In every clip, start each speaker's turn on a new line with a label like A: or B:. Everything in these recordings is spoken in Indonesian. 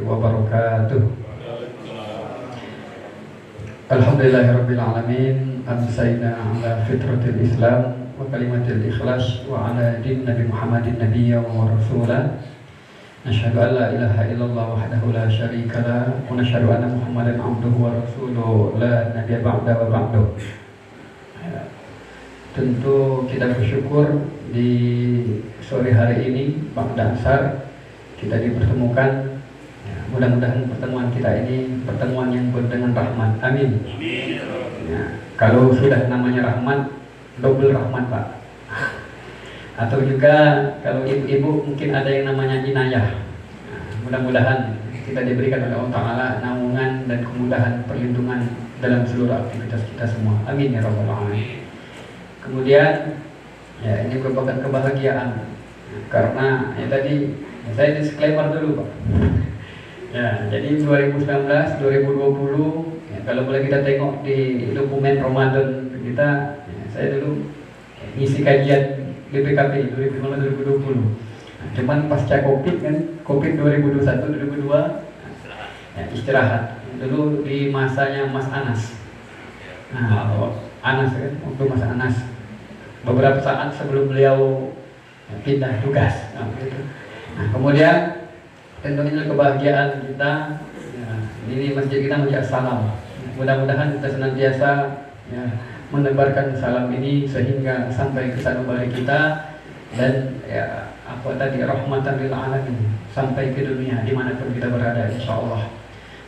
A: wabarakatuh. Alhamdulillahirabbil alamin, amsayna ala fitratil Islam wa kalimatil ikhlas wa ala din Nabi Muhammadin nabiyya wa rasulah. Nashhadu an la ilaha illallah wahdahu la syarika lah wa nashhadu anna Muhammadan abduhu wa rasuluh la nabiyya ba'da wa ba'du. Tentu kita bersyukur di sore hari ini ba'da asar kita dipertemukan. Mudah-mudahan pertemuan kita ini pertemuan yang penuh dengan rahmat. Amin. Kalau sudah namanya rahmat, double rahmat, Pak. Atau juga kalau ibu-ibu mungkin ada yang namanya inayah. Mudah-mudahan kita diberikan oleh Allah Ta'ala naungan dan kemudahan perlindungan dalam seluruh aktivitas kita semua. Amin ya rabbal alamin. Kemudian ya ini merupakan kebahagiaan karena ya tadi saya disclaimer dulu, Pak. Ya, jadi 2019, 2020 ya, kalau boleh kita tengok di dokumen Ramadan kita, ya, saya dulu ngisi kajian BPKP 2019-2020. Nah, cuman pasca Covid kan, Covid 2021-2022 ya, istirahat. Dulu di masanya Mas Anas. Nah, Anas kan, waktu Mas Anas beberapa saat sebelum beliau ya, pindah tugas. Nah, kemudian tentunya kebahagiaan kita ya, ini masjid kita Masjid Salam. Mudah-mudahan kita senantiasa ya, menebarkan salam ini sehingga sampai ke sanubari kita dan ya apa tadi rahmatan lil alamin sampai ke dunia dimanapun kita berada insyaallah.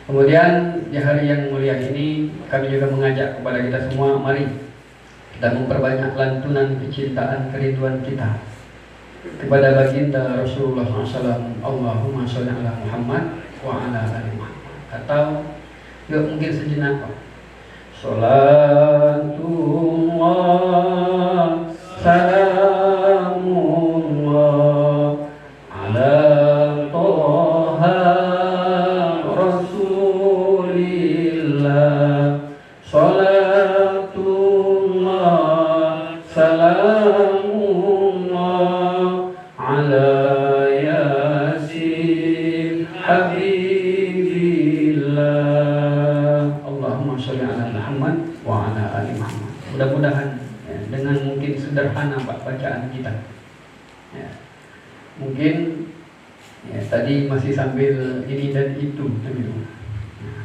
A: Kemudian di hari yang mulia ini kami juga mengajak kepada kita semua, mari kita memperbanyak lantunan kecintaan kerinduan kita kepada baginda Rasulullah SAW. Allahumma sholli ala Muhammad wa ala ali Muhammad. Atau yuk mungkin sejenak, Salatullah salamullah ala Toha Rasulillah. Salatullah salamullah ala Yasin Habibillah. Allahumma sholli ala Muhammad wa ala ali Muhammad. Mudah-mudahan ya, dengan mungkin sederhana Pak bacaan kita ya, mungkin ya, tadi masih sambil ini dan itu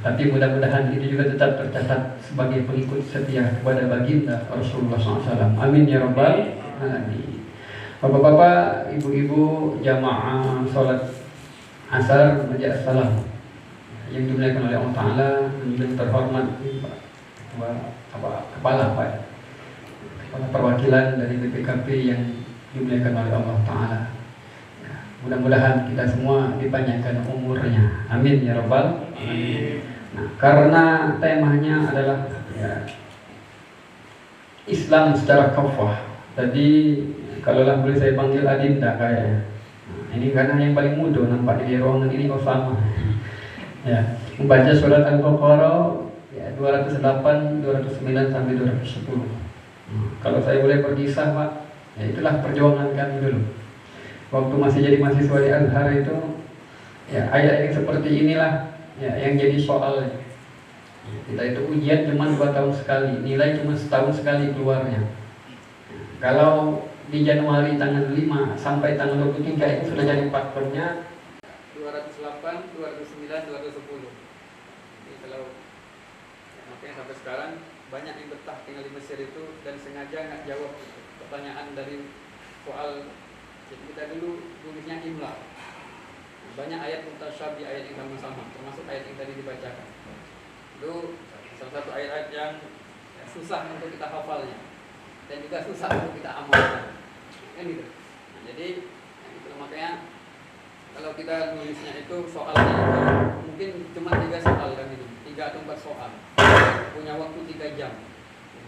A: tapi mudah-mudahan itu juga tetap tercatat sebagai pengikut setia kepada baginda Rasulullah SAW. Amin ya rabbal alamin. Bapak-bapak, ibu-ibu, jamaah salat asar Masjid Salam yang dimuliakan oleh Allah Ta'ala, yang terhormat kepala perwakilan dari BPKP yang dimuliakan oleh Allah Ta'ala. Mudah-mudahan kita semua dipanjangkan umurnya. Amin ya rabbal alamin. Nah, karena temanya adalah ya, Islam secara kafah. Tadi kalaulah boleh saya panggil Adinda kayaknya. Nah, ini karena yang paling muda nampak di ruangan ini Osama. Ya, membaca surat Al-Baqarah ya, 208, 209 sampai 210. Kalau saya boleh berkisah, Pak, ya itulah perjuangan kami dulu. Waktu masih jadi mahasiswa di Azhar itu, ya ayat yang seperti inilah ya, yang jadi soal. Kita itu ujian cuma 2 tahun sekali, nilai cuma setahun sekali keluarnya. Kalau di Januari tanggal 5 sampai tanggal 23 itu sudah jadi faktornya 208, 209, 210. Jadi kalau ya, makanya sampai sekarang banyak yang betah tinggal di Mesir itu dan sengaja nggak jawab pertanyaan dari soal. Jadi kita dulu tulisnya imla. Banyak ayat mutasyabih, ayat yang sama-sama, termasuk ayat yang tadi dibacakan. Itu salah satu ayat-ayat yang ya, susah untuk kita hafalnya dan juga susah untuk kita amalkan. Kan gitu. Nah, jadi ya, gitu, makanya kalau kita nulisnya itu soalnya itu mungkin cuma 3 soal kan itu, 3 atau 4 soal. Punya waktu 3 jam.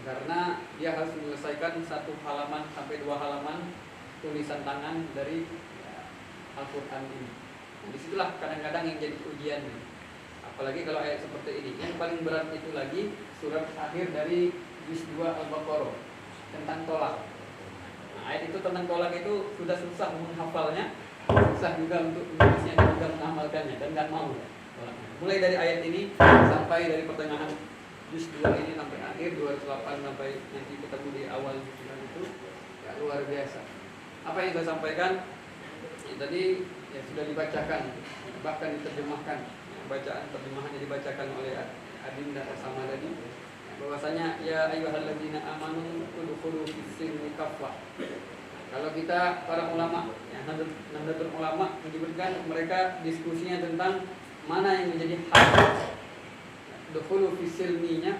A: Karena dia harus menyelesaikan 1 halaman sampai 2 halaman tulisan tangan dari ya, Al-Quran ini. Nah, disitulah kadang-kadang yang jadi ujian. Apalagi kalau ayat seperti ini. Yang paling berat itu lagi surat akhir dari juz 2 Al-Baqarah tentang tolak. Nah, ayat itu tentang tolak itu sudah susah menghafalnya, susah juga untuk menulisnya dan juga mengamalkannya, dan nggak mau. Mulai dari ayat ini sampai dari pertengahan juz 2 ini sampai akhir 208 sampai nanti ketemu di awal itu ya luar biasa. Apa yang saya sampaikan ya, tadi ya sudah dibacakan, bahkan diterjemahkan. Bacaan terjemahannya dibacakan oleh Adinda sama tadi bahwasanya ya ayyuhalladzina amanu udkhulu fis-silmi kaffah. Kalau kita para ulama ya Nahdlatul Ulama menyebutkan mereka diskusinya tentang mana yang menjadi hak udkhulu fis-silminya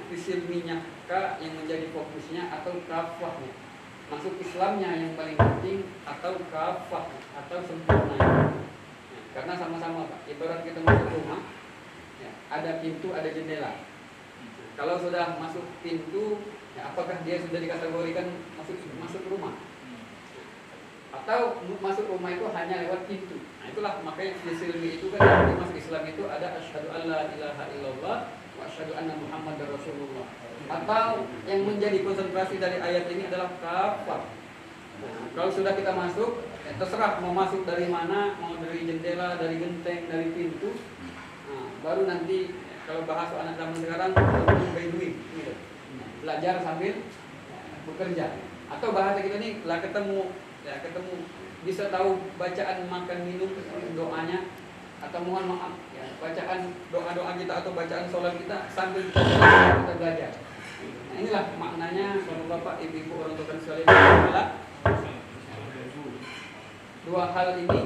A: ka yang menjadi fokusnya atau kafahnya. Masuk Islamnya yang paling penting atau kafah atau sempurnanya. Karena sama-sama Pak, ibarat kita masuk rumah ya, ada pintu, ada jendela. Kalau sudah masuk pintu ya, apakah dia sudah dikategorikan masuk rumah? Atau masuk rumah itu hanya lewat pintu. Nah itulah makanya di silmi itu kan di masuk Islam itu ada asyhadu alla ilaha illallah wa asyhadu anna muhammadar rasulullah. Atau yang menjadi konsentrasi dari ayat ini adalah kafah. Nah, kalau sudah kita masuk ya, terserah mau masuk dari mana, mau dari jendela, dari genteng, dari pintu. Nah, baru nanti kalau bahasa anak zaman sekarang by doing gitu. Belajar sambil bekerja. Atau bahasa kita nih lah ketemu bisa tahu bacaan makan minum doanya atau mohon maaf ya, bacaan doa-doa kita atau bacaan sholat kita sambil kita belajar. Nah, inilah maknanya kalau Bapak Ibu orang tua sekalian adalah dua hal ini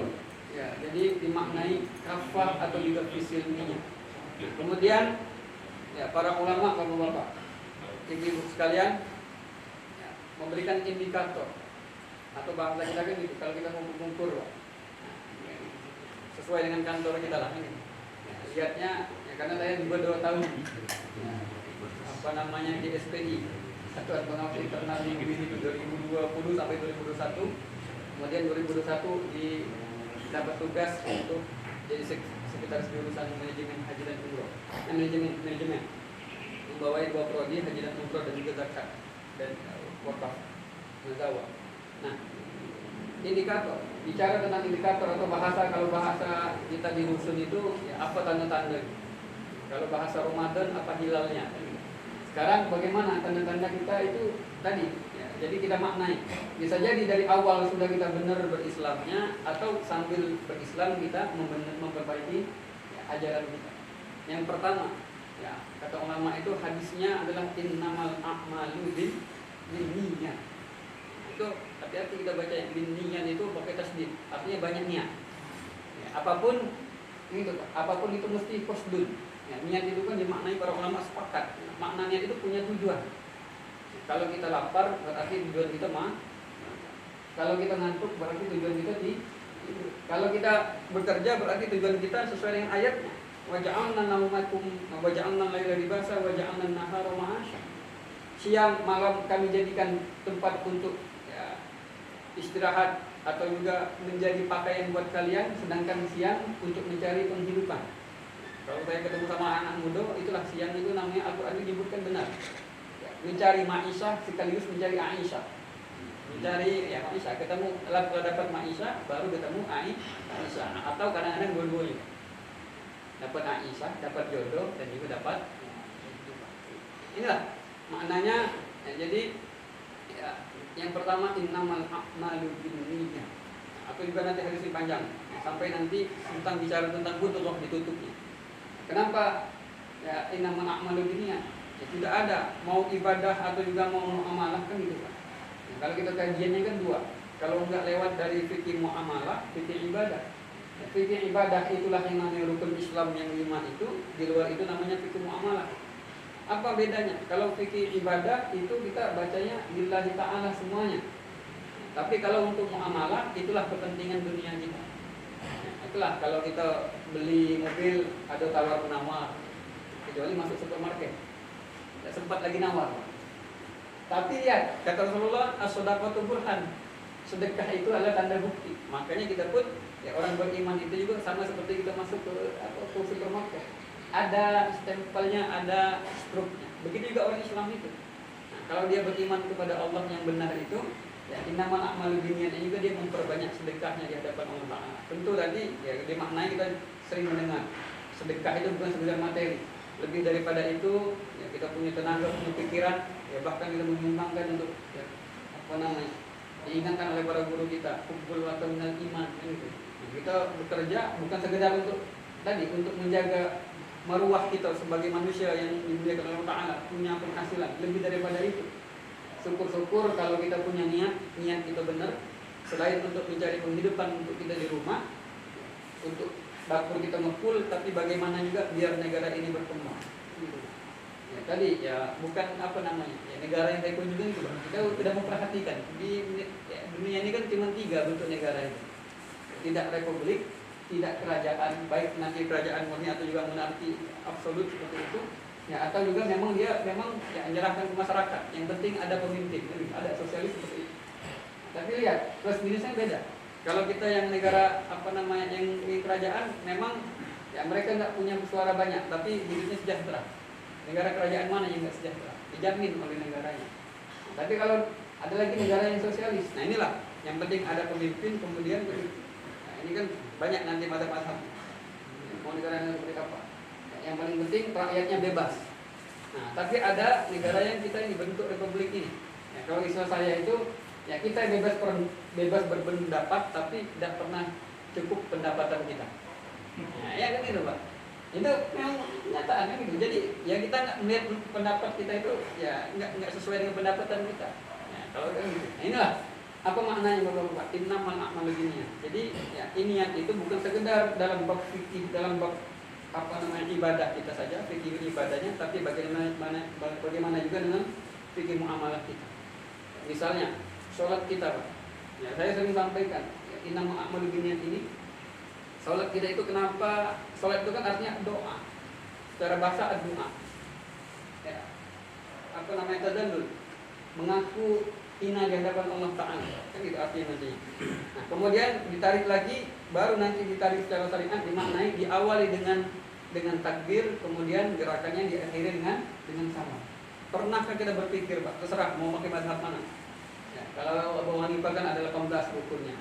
A: ya, jadi dimaknai kafah atau juga fisilminya. Kemudian ya para ulama kalau Bapak Ibu sekalian ya, memberikan indikator atau bahasa kita kan gitu, kalau kita mau mengukur sesuai dengan kantor kita lah ini. Ya, lihatnya ya, karena saya juga 2 tahun ya, apa namanya di SPI Satuan Pengawas Internal di itu 2020 sampai 2021. Kemudian 2021 dapat tugas untuk jadi sekretaris jurusan manajemen haji dan umroh. Manajemen membawai 2 prodi haji dan umroh dan juga zakat dan wakaf muzawa. Nah, indikator, bicara tentang indikator atau bahasa, kalau bahasa kita di dusun itu ya apa tanda-tanda? Kalau bahasa Ramadan apa hilalnya? Sekarang bagaimana tanda-tanda kita itu tadi? Ya, jadi kita maknai. Bisa jadi dari awal sudah kita benar berislamnya atau sambil berislam kita memperbaiki ya, ajaran kita. Yang pertama, ya kata ulama itu hadisnya adalah innamal a'malu binniyat. Itu hati-hati kita baca yang niat itu pakai tasdid, artinya banyak niat. Ya, apapun itu mesti qasdun. Ya, niat itu kan dimaknai para ulama sepakat. Ya, makna niat itu punya tujuan. Ya, kalau kita lapar berarti tujuan kita kalau kita ngantuk berarti tujuan kita kalau kita bekerja berarti tujuan kita sesuai dengan ayatnya. Wa ja'alna naumakum wa ja'alna al-laila libasa wa ja'alna an-nahara ma'asha. Siang malam kami jadikan tempat untuk istirahat atau juga menjadi pakaian buat kalian, sedangkan siang untuk mencari penghidupan. Kalau saya ketemu sama anak muda, itulah siang itu namanya Al-Quran menyebutkan benar. Mencari Ma'isyah sekaligus mencari Aisyah. Mencari ya Ma'isyah, ketemu kalau dapat Ma'isyah baru ketemu Aisyah. Atau kadang-kadang dua-duanya. Dapat Aisyah, dapat jodoh dan juga dapat inilah maknanya ya, jadi ya, yang pertama innamal a'malu binniyat. Atau juga nanti hadis panjang sampai nanti tentang bicara tentang butuh ditutupnya. Kenapa ya innamal a'malu binniyat? Ya, tidak ada mau ibadah atau juga mau muamalah kan gitu kan. Nah, kalau kita kajiannya kan 2. Kalau enggak lewat dari fikih muamalah, fikih ibadah. Ya, fikih ibadah itulah yang namanya rukun Islam yang 5 itu, di luar itu namanya fikih muamalah. Apa bedanya? Kalau fikih ibadah itu kita bacanya lillahi ta'ala semuanya. Tapi kalau untuk muamalah itulah kepentingan dunia kita. Itulah kalau kita beli mobil ada tawar menawar, kecuali masuk supermarket. Tidak sempat lagi nawar. Tapi ya kata Rasulullah as-shadaqatu burhan. Sedekah itu adalah tanda bukti. Makanya kita pun ya orang beriman itu juga sama seperti kita masuk ke supermarket. Ada stempelnya, ada struknya. Begitu juga orang Islam itu. Nah, kalau dia beriman kepada Allah yang benar itu, ya innamal a'malu binniyat juga dia memperbanyak sedekahnya di hadapan Allah Taala. Tentu tadi ya dimaknai kita sering mendengar sedekah itu bukan sekedar materi, lebih daripada itu ya kita punya tenaga, punya pikiran, ya bahkan kita menyumbangkan untuk ya, apa namanya, diingatkan oleh para guru kita, kumpul atau minal iman kan gitu. Nah, kita bekerja bukan sekedar untuk tadi, untuk menjaga maruah kita sebagai manusia yang dimuliakan oleh Allah Ta'ala, punya penghasilan, lebih daripada itu. Syukur-syukur kalau kita punya niat kita benar, selain untuk mencari penghidupan untuk kita di rumah, untuk dapur kita ngepul, tapi bagaimana juga biar negara ini berkembang gitu. Ya tadi ya bukan apa namanya ya, negara yang saya kunjungi itu kita tidak memperhatikan di ya, dunia ini kan cuma 3 bentuk negara itu, tidak republik, tidak kerajaan, baik nanti kerajaan murni atau juga monarki absolut seperti itu ya, atau juga memang dia memang ya menyerahkan ke masyarakat, yang penting ada pemimpin, ada sosialis seperti itu. Tapi lihat plus minusnya beda. Kalau kita yang negara apa namanya yang di kerajaan, memang ya mereka nggak punya suara banyak, tapi hidupnya sejahtera. Negara kerajaan mana yang nggak sejahtera? Dijamin oleh negaranya. Nah, tapi kalau ada lagi negara yang sosialis, nah inilah yang penting ada pemimpin, kemudian nah, ini kan banyak nanti mazhab-mazhab. Mau negara yang seperti apa? Nah, yang paling penting rakyatnya bebas. Nah, tapi ada negara yang kita ini bentuk republik ini. Ya, kalau istilah saya itu ya kita bebas berpendapat, tapi tidak pernah cukup pendapatan kita. Nah, ya kan itu Pak. Itu memang kenyataan gitu. Jadi ya kita nggak melihat pendapat kita itu ya nggak sesuai dengan pendapatan kita. Ya, kalau kan gitu. Nah, inilah apa maknanya Bapak-bapak? Innamal a'malu binniyat. Jadi ya niat itu bukan sekedar dalam bab fikih, dalam bab apa namanya ibadah kita saja, fikih ibadahnya, tapi bagaimana juga dengan fikih muamalah kita. Misalnya sholat kita Pak. Ya, saya sering sampaikan ya, innamal a'malu binniyat ini. Sholat kita itu kenapa? Sholat itu kan artinya doa. Secara bahasa doa. Ya. Apa namanya tadallul? Mengaku hina di hadapan Allah Ta'ala. Kan itu artinya nantinya. Nah, kemudian ditarik lagi, baru nanti ditarik secara syariat dimaknai, diawali dengan takbir, kemudian gerakannya diakhiri dengan salam. Pernahkah kita berpikir Pak? Terserah mau pakai mazhab mana? Ya, kalau Abu Hanifah kan ada 18 rukunnya.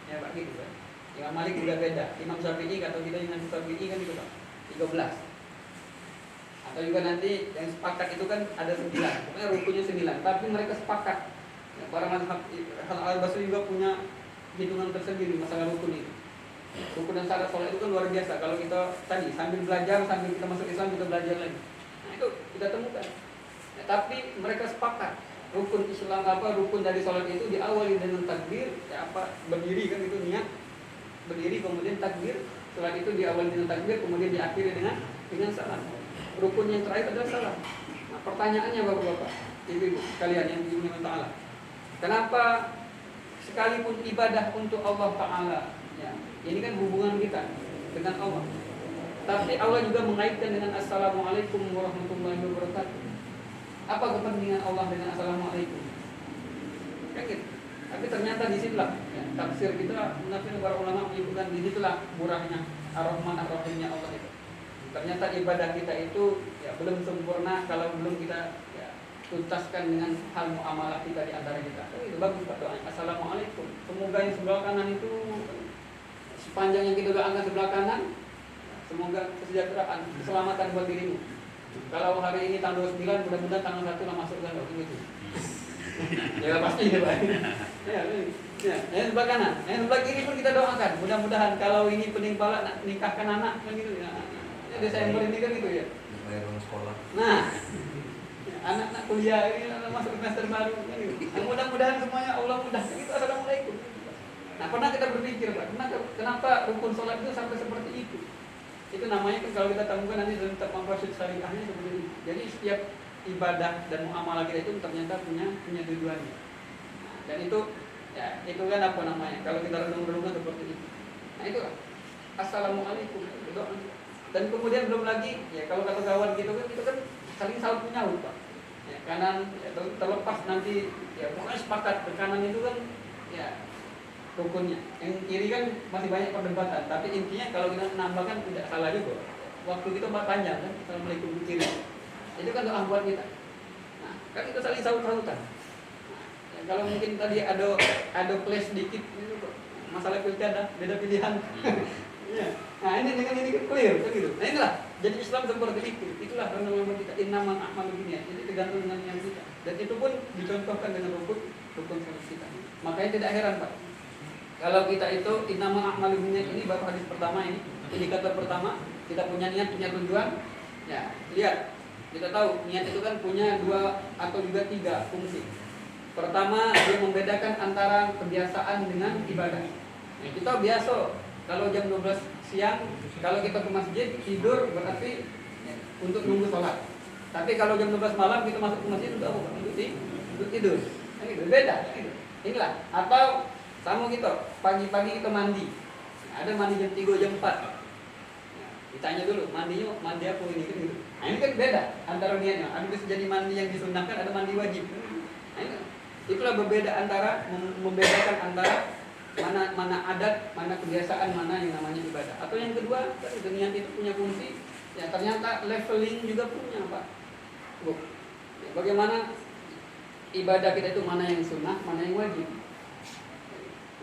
A: Ya Pak gitu Pak. Imam Malik juga beda. Imam Syafi'i atau kita Imam Syafi'i kan itu Pak 13. Atau juga nanti yang sepakat itu kan ada 9. Pokoknya rukunnya 9. Tapi mereka sepakat. Ya, para mazhab Al-Basri juga punya hitungan tersendiri masalah rukun ini. Rukun dan syarat sholat itu kan luar biasa. Kalau kita tadi sambil belajar, sambil kita masuk Islam kita belajar lagi. Nah itu kita temukan. Ya, tapi mereka sepakat. Rukun Islam rukun dari sholat itu diawali dengan takbir, ya apa berdiri kan itu niat. Berdiri kemudian takbir, setelah itu diawali dengan takbir, kemudian diakhiri dengan salam. Rukun yang terakhir adalah salam. Nah, pertanyaannya Bapak-bapak, Ibu sekalian yang dimuliakan Allah, kenapa sekalipun ibadah untuk Allah Ta'ala ya, ini kan hubungan kita dengan Allah, tapi Allah juga mengaitkan dengan Assalamualaikum warahmatullahi wabarakatuh. Apa kepentingan Allah dengan Assalamualaikum? Kan gitu. Tapi ternyata di situlah ya, tafsir kita, menafsir para ulama menyebutkan di situlah murahnya Ar-Rahman Ar-Rahimnya Allah itu. Ternyata ibadah kita itu ya belum sempurna kalau belum kita ya, tuntaskan dengan hal muamalah kita di antara kita. Itu bagus Pak doanya. Assalamualaikum. Semoga yang sebelah kanan itu sepanjang yang kita doakan sebelah kanan, semoga kesejahteraan, keselamatan buat dirimu. Kalau hari ini tanggal 9, mudah-mudahan tanggal 1 lah masuk kan gitu. Ya pasti ya Pak. Ya, yang sebelah kanan, yang sebelah kiri pun kita doakan. Mudah-mudahan kalau ini penimpala nikahkan anak kan gitu ya. Desember ini kan gitu ya.
B: Bayar uang sekolah.
A: Nah, ya, anak-anak kuliah ini masuk semester baru kan gitu. Nah, mudah-mudahan semuanya Allah mudahkan itu. Assalamualaikum. Nah, pernah kita berpikir Pak, kenapa rukun sholat itu sampai seperti itu? Itu namanya kan kalau kita temukan nanti dalam maqasid syariahnya seperti itu. Jadi setiap ibadah dan muamalah kita itu ternyata punya tujuannya. Nah, dan itu ya itu kan apa namanya? Kalau kita renung-renung seperti itu. Nah, itu Assalamualaikum doa. Dan kemudian belum lagi ya kalau kata kawan gitu kan itu kan saling saling menyaut Pak. Ya, kanan ya, terlepas nanti ya pokoknya sepakat ke kanan itu kan ya rukunnya. Yang kiri kan masih banyak perdebatan, tapi intinya kalau kita menambahkan tidak salah juga. Waktu kita panjang kan, Assalamualaikum kiri. Itu kan doa buat kita. Nah, kan kita saling saut-sautan. Nah, ya, kalau mungkin tadi ada clash sedikit itu masalah pilkada, beda pilihan. Ya. Nah ini dengan ini clear kan gitu. Nah inilah jadi Islam seperti itu. Itulah nama kita innamal a'malu binniyat. Jadi tergantung dengan niat kita. Dan itu pun dicontohkan dengan rukun salat kita. Makanya tidak heran Pak. Kalau kita itu innamal a'malu binniyat ini baru hadis pertama ini, indikator pertama, kita punya niat, punya tujuan. Ya, lihat. Kita tahu niat itu kan punya 2 atau juga 3 fungsi. Pertama, dia membedakan antara kebiasaan dengan ibadah. Ya, kita biasa kalau jam 12 siang, kalau kita ke masjid tidur berarti untuk nunggu sholat. Tapi kalau jam 12 malam kita masuk ke masjid untuk apa? Untuk tidur. Nah, itu beda. Inilah. Atau sama kita pagi-pagi kita mandi. Ada mandi jam 3 jam 4. Nah, ditanya dulu mandi apa ini kan gitu. Nah, ini kan beda antara niatnya. Ada bisa jadi mandi yang disunahkan, ada mandi wajib. Nah, itulah berbeda antara membedakan antara mana adat, mana kebiasaan, mana yang namanya ibadah. Atau yang kedua, niat itu punya fungsi. Ya ternyata leveling juga punya Pak. Ya, bagaimana ibadah kita itu mana yang sunnah, mana yang wajib.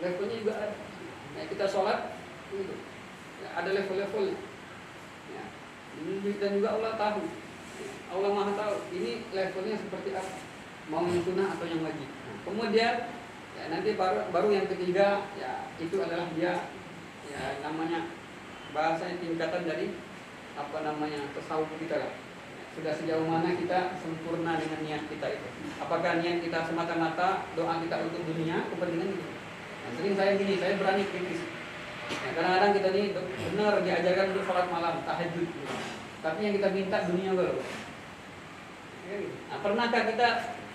A: Levelnya juga ada. Ya, kita sholat, gitu. Ya, ada level-levelnya. Ya. Dan juga Allah tahu. Ya, Allah Maha tahu. Ini levelnya seperti apa. Mau yang sunnah atau yang wajib. Nah, kemudian ya, nanti baru yang ketiga ya itu adalah dia ya namanya bahasanya tingkatan dari apa namanya tasawuf kita lah. Sudah sejauh mana kita sempurna dengan niat kita itu. Apakah niat kita semata-mata doa kita untuk dunia kepentingan itu. Nah, sering saya gini, saya berani kritis. Ya, kadang-kadang kita ini benar diajarkan untuk sholat malam, tahajud. Tapi yang kita minta dunia baru. Nah, pernahkah kita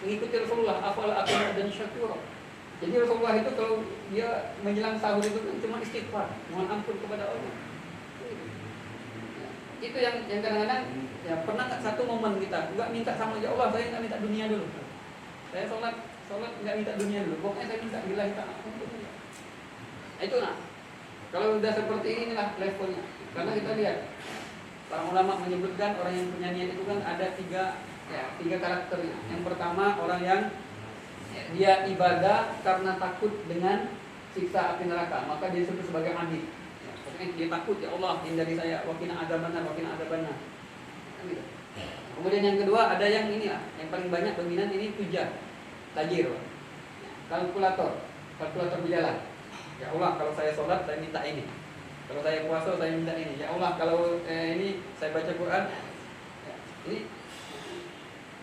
A: mengikuti Rasulullah afala akuna dan syakur? Jadi Rasulullah itu kalau dia menjelang sahur itu kan cuma istighfar, mohon ampun kepada Allah. Ya, itu yang kadang-kadang ya pernah satu momen kita enggak minta sama ya Allah, saya enggak minta dunia dulu. Saya sholat enggak minta dunia dulu. Pokoknya saya minta lillahi ta'ala. Nah, itu nah. Kalau sudah seperti inilah levelnya. Karena kita lihat para ulama menyebutkan orang yang punya niat itu kan ada tiga karakternya. Yang pertama orang yang dia ibadah karena takut dengan siksa api neraka, maka dia disebut sebagai abid. Ya, pokoknya dia takut ya Allah hindari saya, wakina adzabannar. Gitu. Kemudian yang kedua ada yang inilah, yang paling banyak dominan ini tujar, tajir, kalkulator berjalan. Ya Allah kalau saya sholat saya minta ini, kalau saya puasa saya minta ini. Ya Allah kalau ini saya baca Quran, ya, ini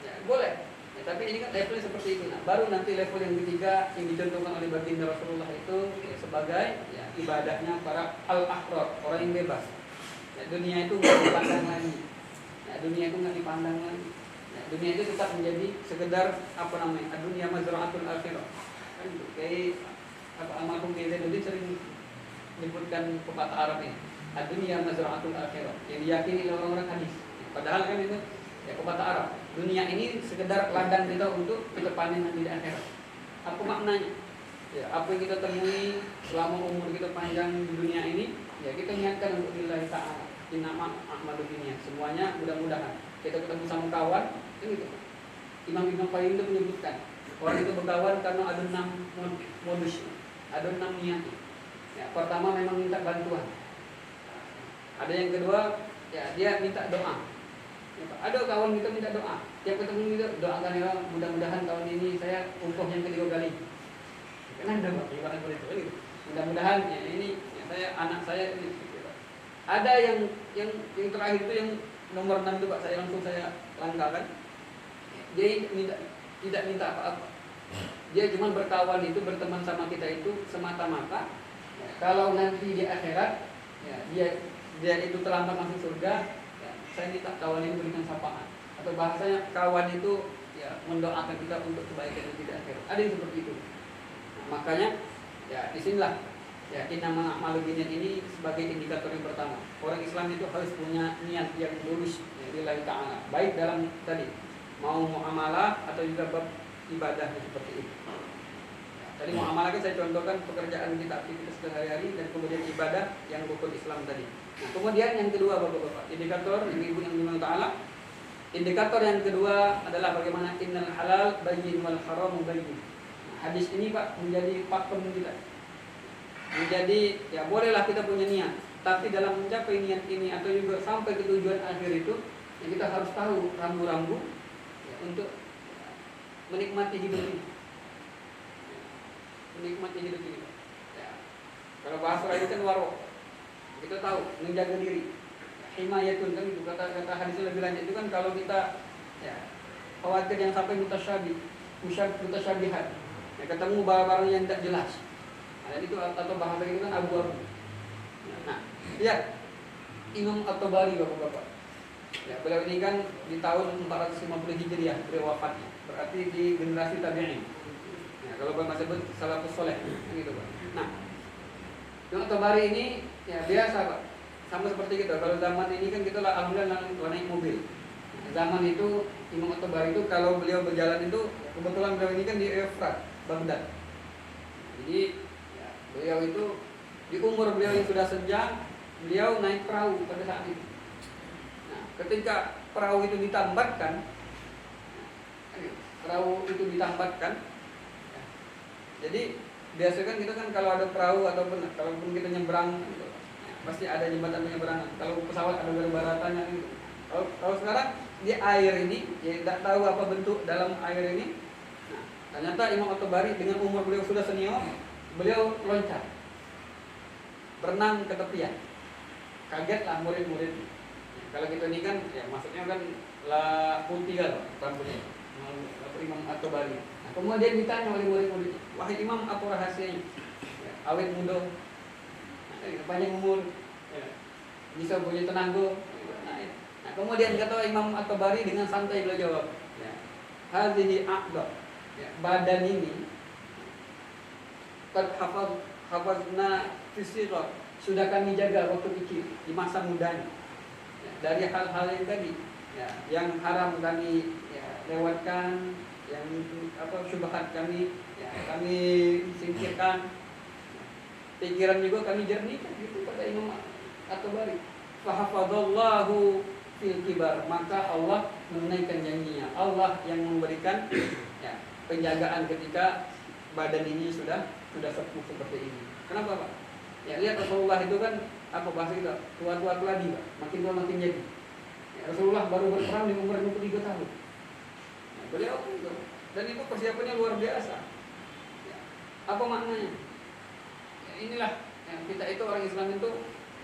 A: ya, boleh. Tapi ini kan levelnya seperti itu. Nah, baru nanti level yang ketiga yang dicontohkan oleh baginda Rasulullah itu ya, sebagai ya, ibadahnya para al-ahrar, orang yang bebas. Ya, dunia itu nggak dipandang lagi. Ya, dunia itu nggak dipandang lagi. Ya, dunia itu tetap menjadi sekedar apa namanya? Dunia mazra'atul akhirah. Kan itu. Kayak apa almarhum Kiai Zainuddin sering menyebutkan pepatah Arab ini. Dunia mazra'atul akhirah. Yang diyakini oleh orang-orang hadis. Padahal kan itu ya pepatah Arab. Dunia ini sekedar ladang kita untuk kita panen nanti di akhirat. Apa maknanya? Ya, apa yang kita temui selama umur kita panjang di dunia ini, ya kita niatkan untuk lillahi ta'ala. Innama a'malu binniyat. Semuanya mudah-mudahan kita ketemu sama kawan, kan gitu. Imam Ibnu Qayyim itu menyebutkan, orang itu berkawan karena ada 6 modus, ada 6 niat. Ya, pertama memang minta bantuan. Ada yang kedua, ya dia minta doa. Ada kawan kita minta doa, tiap ketemu kita doakan ya mudah-mudahan tahun ini saya umroh yang kedua kali. Karena ada ibarat seperti itu. Mudah-mudahan ya ini ya saya anak saya ini. Ada yang terakhir itu yang nomor 6 itu Pak, saya langsung langkahkan. Dia tidak minta apa-apa. Dia cuma berkawan itu berteman sama kita itu semata-mata ya, kalau nanti di akhirat ya dia itu terlambat masuk surga. Saya minta kawan ini berikan sapaan. Atau bahasanya kawan itu ya mendoakan kita untuk kebaikan yang tidak akhir. Ada yang seperti itu. Nah, makanya ya disinilah ya innamal a'malu binniyat ini sebagai indikator yang pertama. Orang Islam itu harus punya niat yang lurus ya, lillahi ta'ala. Baik dalam tadi mau muamalah atau juga bab ibadahnya seperti itu. Ya, tadi muamalah kan saya contohkan pekerjaan kita, aktivitas sehari-hari, dan kemudian ibadah yang rukun Islam tadi. Nah, kemudian yang kedua Bapak-bapak, indikator ibu-ibu yang dimana ta'ala. Indikator yang kedua adalah bagaimana innal halal bayyin wal haram bayyin. Nah, hadis ini Pak menjadi pakem kita. Menjadi ya bolehlah kita punya niat. Tapi dalam mencapai niat ini atau juga sampai ke tujuan akhir itu, ya kita harus tahu rambu-rambu ya, untuk menikmati hidup ini. Menikmati hidup ini. Ya. Kalau bahasa lain kan waro, kita tahu menjaga diri. Himayatun kan itu kata hadisnya lebih lanjut itu kan kalau kita ya khawatir yang sampai mutasyabihat. Ya, ketemu barang-barang yang tidak jelas. Nah, itu atau bahasa itu kan abu-abu. Nah, ya Imam At-Tabari Bapak-bapak. Ya, beliau ini kan di tahun 450 Hijriah beliau wafatnya. Berarti di generasi tabi'in. Ya, kalau Bapak sebut salafus saleh gitu, Pak. Nah, Imam At-Tabari ini ya biasa, Pak. Sama seperti kita. Kalau zaman ini kan kita alhamdulillah naik mobil. Zaman itu Imam At-Tabari itu kalau beliau berjalan itu kebetulan beliau ini kan di Efrat, Baghdad. Jadi ya, beliau itu di umur beliau yang sudah senja, beliau naik perahu pada saat itu. Nah, ketika perahu itu ditambatkan, ya, jadi biasanya kan kita kan kalau ada perahu ataupun kalaupun kita nyebrang, gitu, ya, pasti ada jembatan penyeberangan. Kalau pesawat ada baratannya gitu. Kalau sekarang di air ini, ya tidak tahu apa bentuk dalam air ini. Nah, ternyata Imam At-Tabari dengan umur beliau sudah senior, beliau loncat, berenang ke tepian. Kagetlah murid-murid. Ya, kalau kita ini kan, ya maksudnya kan lah putih kan rambutnya, Imam At-Tabari. Nah, kemudian ditanya oleh murid-murid, wahai Imam apa rahasianya? Ya, awet muda, panjang umur, ya, bisa punya tenaga. Nah, kemudian kata Imam At-Tabari dengan santai beliau jawab, ya, hadhihi aqda, ya, badan ini qad hafazna fi sighar, sudah kami jaga waktu kecil di masa mudanya. Ya, dari hal-hal yang tadi, ya, yang haram kami ya, lewatkan, yang syubhat kami ya, kami singkirkan. Pikiran juga kami jernihkan, gitu kata Imam At-Tabari. Fahafadallahu fil kibar, maka Allah menunaikan janjinya. Allah yang memberikan ya, penjagaan ketika badan ini sudah sepuh seperti ini. Kenapa, Pak? Ya lihat Rasulullah itu kan apa bahasa kita? Tua-tua keladi, Pak. Makin tua makin jadi. Ya, Rasulullah baru berperang di umur 23 tahun. Ya, beliau itu dan itu persiapannya luar biasa. Ya, apa maknanya? Ya, inilah ya, kita itu orang Islam itu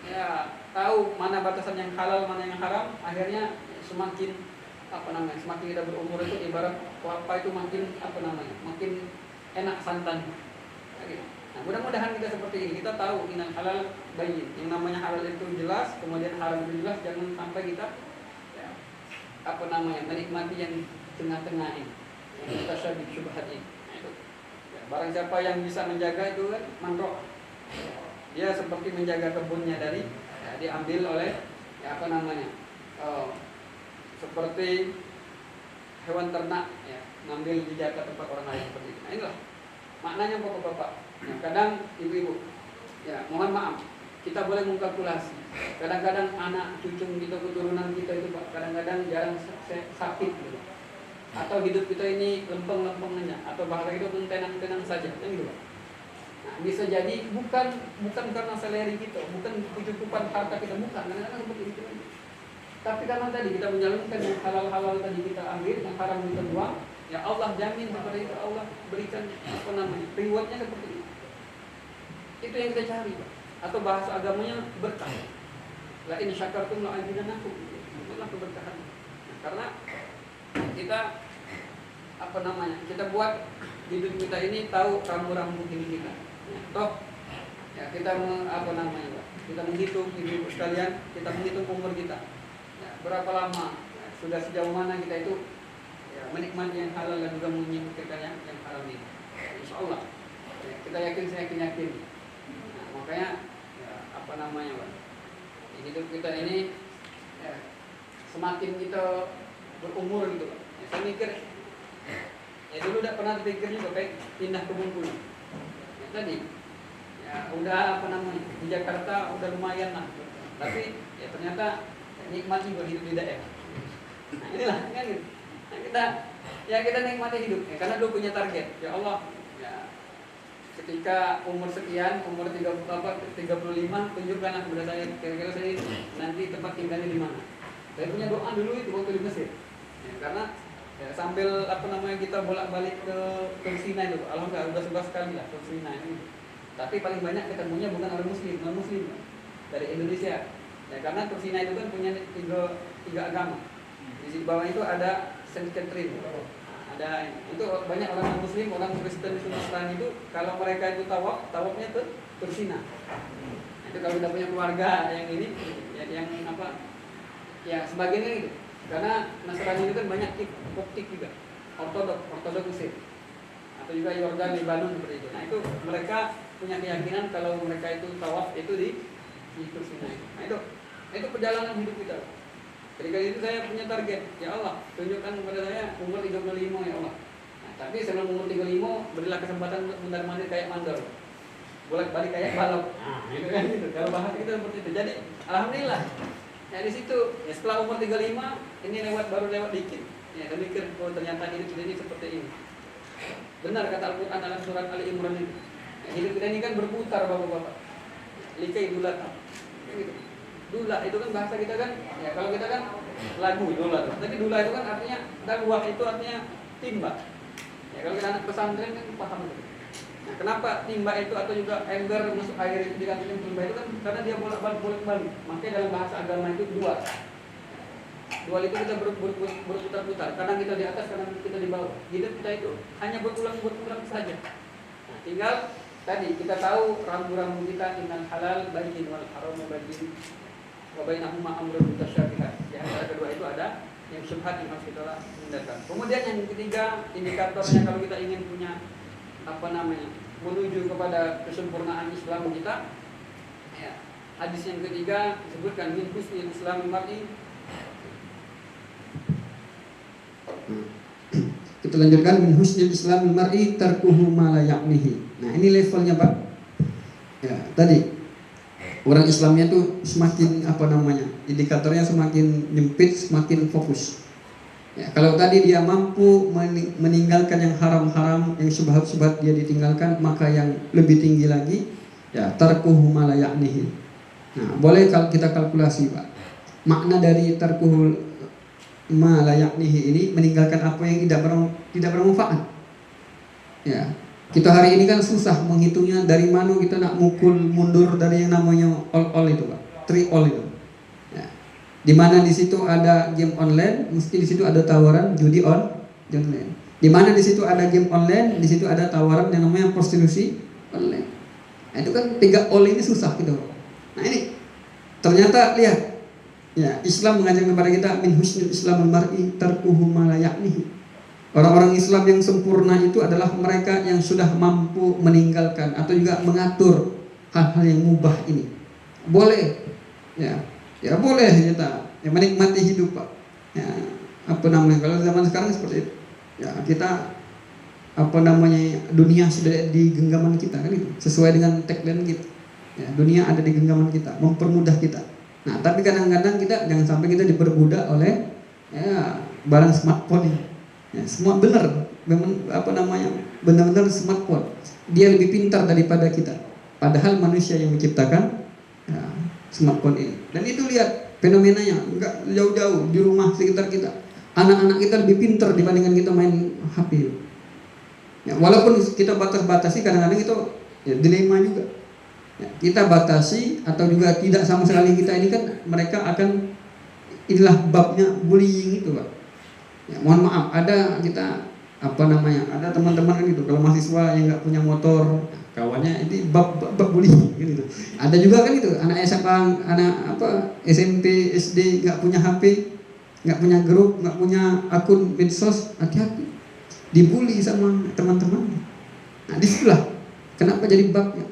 A: ya tahu mana batasan yang halal, mana yang haram. Akhirnya semakin semakin kita berumur itu ibarat kelapa itu makin makin enak santan. Nah, mudah-mudahan kita seperti ini, kita tahu inal halal bayyin, yang namanya halal itu jelas, kemudian haram itu jelas. Jangan sampai kita ya, menikmati yang tengah-tengah ini, yang kita syabih syubhat ini. Nah, itu ya, barang siapa yang bisa menjaga itu kan manroh. Dia seperti menjaga kebunnya dari ya, diambil oleh ya, seperti hewan ternak ya, ngambil dijaga tempat orang lain seperti itu. Nah, inilah maknanya bapak-bapak. Nah, kadang ibu-ibu ya mohon maaf, kita boleh mengkalkulasi. Kadang-kadang anak cucu kita, keturunan kita itu Pak, kadang-kadang jarang sakit gitu. Atau hidup kita ini lempeng-lempeng aja, atau bahasa itu pun tenang-tenang saja, kan gitu Pak. Nah, bisa jadi bukan karena salary kita, bukan kecukupan harta kita, bukan, kadang-kadang seperti itu. Tapi karena tadi kita menjalankan yang halal-halal tadi kita ambil, yang haram kita buang, ya Allah jamin seperti itu, Allah berikan rewardnya seperti itu. Itu yang kita cari, Pak. Atau bahasa agamanya berkah. La in syakartum la azidannakum. Itulah keberkahan. Nah, karena kita kita buat hidup kita ini tahu rambu-rambu hidup kita. Ya, toh ya kita kita menghitung hidup sekalian, kita menghitung umur kita. Ya, berapa lama ya, sudah sejauh mana kita itu ya, menikmati yang halal dan juga menyingkirkan yang haram ini. Insyaallah ya, kita saya yakin. Nah, makanya ya, Pak, hidup kita ini ya, semakin kita berumur gitu Pak. Ya, saya mikir ya dulu udah pernah pikir juga kayak pindah ke Bengkulu. Ya, tadi ya udah di Jakarta udah lumayan lah. Tapi ya ternyata ya, nikmat juga hidup di daerah. Nah, inilah kan gitu. Nah, kita nikmati hidup ya, karena dulu punya target. Ya Allah, ya ketika umur sekian, umur 35, tunjukkanlah kepada saya kira-kira saya nanti tempat tinggalnya di mana. Saya punya doa dulu itu waktu di Mesir. Ya, karena ya, sambil kita bolak-balik ke Sinai itu. Alhamdulillah udah 11 kali lah ke Sinai itu. Tapi paling banyak ketemunya bukan orang muslim, non-muslim dari Indonesia. Ya, karena Turk Sinai itu kan punya tiga agama. Di bawah itu ada Saint Catherine. Ada itu banyak orang non-muslim, orang Kristen, Nasrani itu kalau mereka itu tawafnya ke Turk Sinai. Itu kalau kita punya keluarga yang ini yang ya sebagainya itu. Karena Nasrani itu kan banyak Koptik juga, Ortodoks Mesir, atau juga Yordan, Lebanon seperti itu. Nah itu mereka punya keyakinan kalau mereka itu tawaf itu di Turk Sinai. Nah itu perjalanan hidup kita. Ketika itu saya punya target, ya Allah tunjukkan kepada saya umur 35 ya Allah. Nah, tapi sebelum umur 35 berilah kesempatan untuk mundar-mandir kayak mandor, bolak-balik kayak balok. Nah itu kan gitu. Kalau bahasa kita seperti itu. Jadi alhamdulillah. Ya di situ ya setelah umur 35 ini baru lewat dikit. Ya dan mikir oh ternyata hidup ini seperti ini. Benar kata Al-Qur'an dalam surat Ali Imran ini. Ya, hidup kita ini kan berputar Bapak-bapak. Likai dulat. Gitu. Dula itu kan bahasa kita kan ya kalau kita kan lagu dula. Tapi dula itu kan artinya daluah itu artinya timba. Ya kalau kita anak pesantren kan paham itu. Nah, kenapa timba itu atau juga ember masuk air itu dikatakan timba itu kan karena dia bolak-balik. Makanya dalam bahasa agama itu dua. Dua itu kita berputar-putar. Kadang kita di atas, kadang kita di bawah. Hidup kita itu hanya berulang saja. Nah, tinggal tadi kita tahu rambu-rambu kita innal halal bayyin wal haram bayyin wa bainahuma amrun mutasyabihat. Di antara kedua itu ada yang syubhat yang harus kita hindarkan. Kemudian yang ketiga indikatornya kalau kita ingin punya menuju kepada kesempurnaan Islam kita ya, hadis yang ketiga disebutkan min husnil islamil mar'i.
B: Kita lanjutkan min husnil islamil mar'i tarkuhu ma la ya'nihi. Nah, ini levelnya, Pak. Ya, tadi orang Islamnya tuh semakin indikatornya semakin nyempit, semakin fokus. Ya, kalau tadi dia mampu meninggalkan yang haram-haram, yang syubhat-syubhat dia ditinggalkan, maka yang lebih tinggi lagi ya tarkuhu ma la ya'nihi. Nah, boleh kalau kita kalkulasi, Pak. Makna dari tarkuhu ma la ya'nihi ini meninggalkan apa yang tidak bermanfaat. Ya. Kita hari ini kan susah menghitungnya dari mana kita nak mukul mundur dari yang namanya all itu, Pak. 3 all itu. Ya. Di mana di situ ada game online, mesti di situ ada tawaran judi online. Di mana di situ ada game online, di situ ada tawaran yang namanya prostitusi online. Nah, itu kan 3 all ini susah gitu. Nah, ini ternyata lihat. Ya, Islam mengajarkan kepada kita min husnil islamil mar'i tarkuhu ma la ya'nihi. Orang-orang Islam yang sempurna itu adalah mereka yang sudah mampu meninggalkan atau juga mengatur hal-hal yang mubah ini. Boleh, ya boleh kita menikmati hidup, Pak. Ya, kalau zaman sekarang seperti itu. Ya kita dunia sudah di genggaman kita kan itu, sesuai dengan tagline kita. Ya, dunia ada di genggaman kita, mempermudah kita. Nah, tapi kadang-kadang kita jangan sampai kita diperbudak oleh barang smartphone ini. Ya, semua benar smartphone. Dia lebih pintar daripada kita. Padahal manusia yang menciptakan smartphone ini. Dan itu lihat fenomenanya, enggak jauh-jauh di rumah sekitar kita. Anak-anak kita lebih pintar dibandingkan kita main HP. Ya, walaupun kita batasi kadang-kadang itu ya, dilema juga. Ya, kita batasi atau juga tidak sama sekali kita ini kan mereka akan inilah babnya bullying itu, Pak. Ya, mohon maaf, ada teman-teman kan gitu, kalau mahasiswa yang nggak punya motor, kawannya ini bab bullying gitu. Ada juga kan itu anak SMA, SMP, SD nggak punya HP, nggak punya grup, nggak punya akun medsos, hati-hati, dibully sama teman-teman. Nah, disitulah kenapa jadi babnya.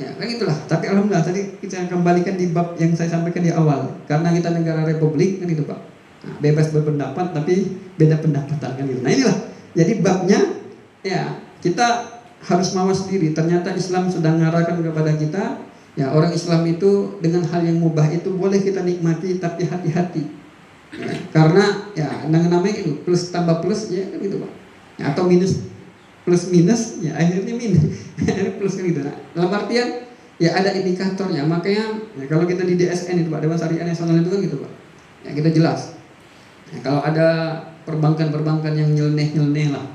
B: Ya, kan itulah. Tapi alhamdulillah tadi kita kembalikan di bab yang saya sampaikan di awal, karena kita negara republik kan itu, Pak. Nah, bebas berpendapat tapi beda pendapatan kan gitu. Nah, inilah. Jadi babnya ya kita harus mawas diri. Ternyata Islam sudah mengarahkan kepada kita, ya orang Islam itu dengan hal yang mubah itu boleh kita nikmati tapi hati-hati. Ya, karena ya namanya itu plus tambah plus ya kan gitu, Pak. Ya, atau minus plus minus ya akhirnya minus akhirnya plus kan gitu. Nah, dalam artian ya ada indikatornya. Makanya ya, kalau kita di DSN itu Pak, Dewan Syariah Nasional itu kan gitu Pak, ya kita jelas ya, kalau ada perbankan yang nyeleneh lah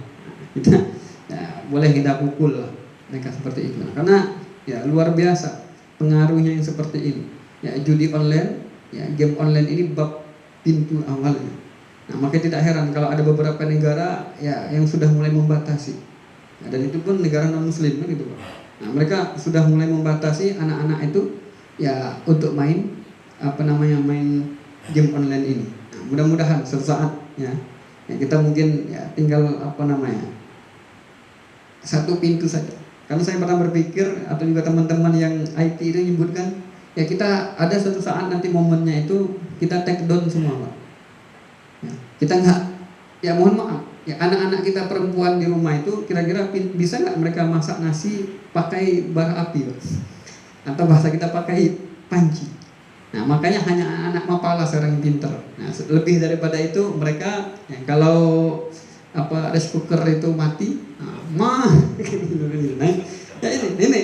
B: kita ya, boleh kita pukul lah mereka seperti itu. Nah, karena ya luar biasa pengaruhnya yang seperti ini ya, judi online ya, game online ini bab pintu awalnya. Nah, makanya tidak heran kalau ada beberapa negara ya yang sudah mulai membatasi. Nah, dan itu pun negara non muslim kan gitu Pak. Nah, mereka sudah mulai membatasi anak-anak itu ya untuk main main game online ini. Nah, mudah-mudahan suatu saat ya kita mungkin ya tinggal satu pintu saja. Karena saya pernah berpikir atau juga teman-teman yang IT itu menyebutkan ya kita ada suatu saat nanti momennya itu kita take down semua Pak. Ya, kita nggak, ya mohon maaf, ya anak-anak kita perempuan di rumah itu kira-kira bisa nggak mereka masak nasi pakai bara api Pak? Atau bahasa kita pakai panci. Nah makanya hanya anak mapala seorang yang pintar. Nah lebih daripada itu mereka ya, kalau rice cooker itu mati, nah ya ini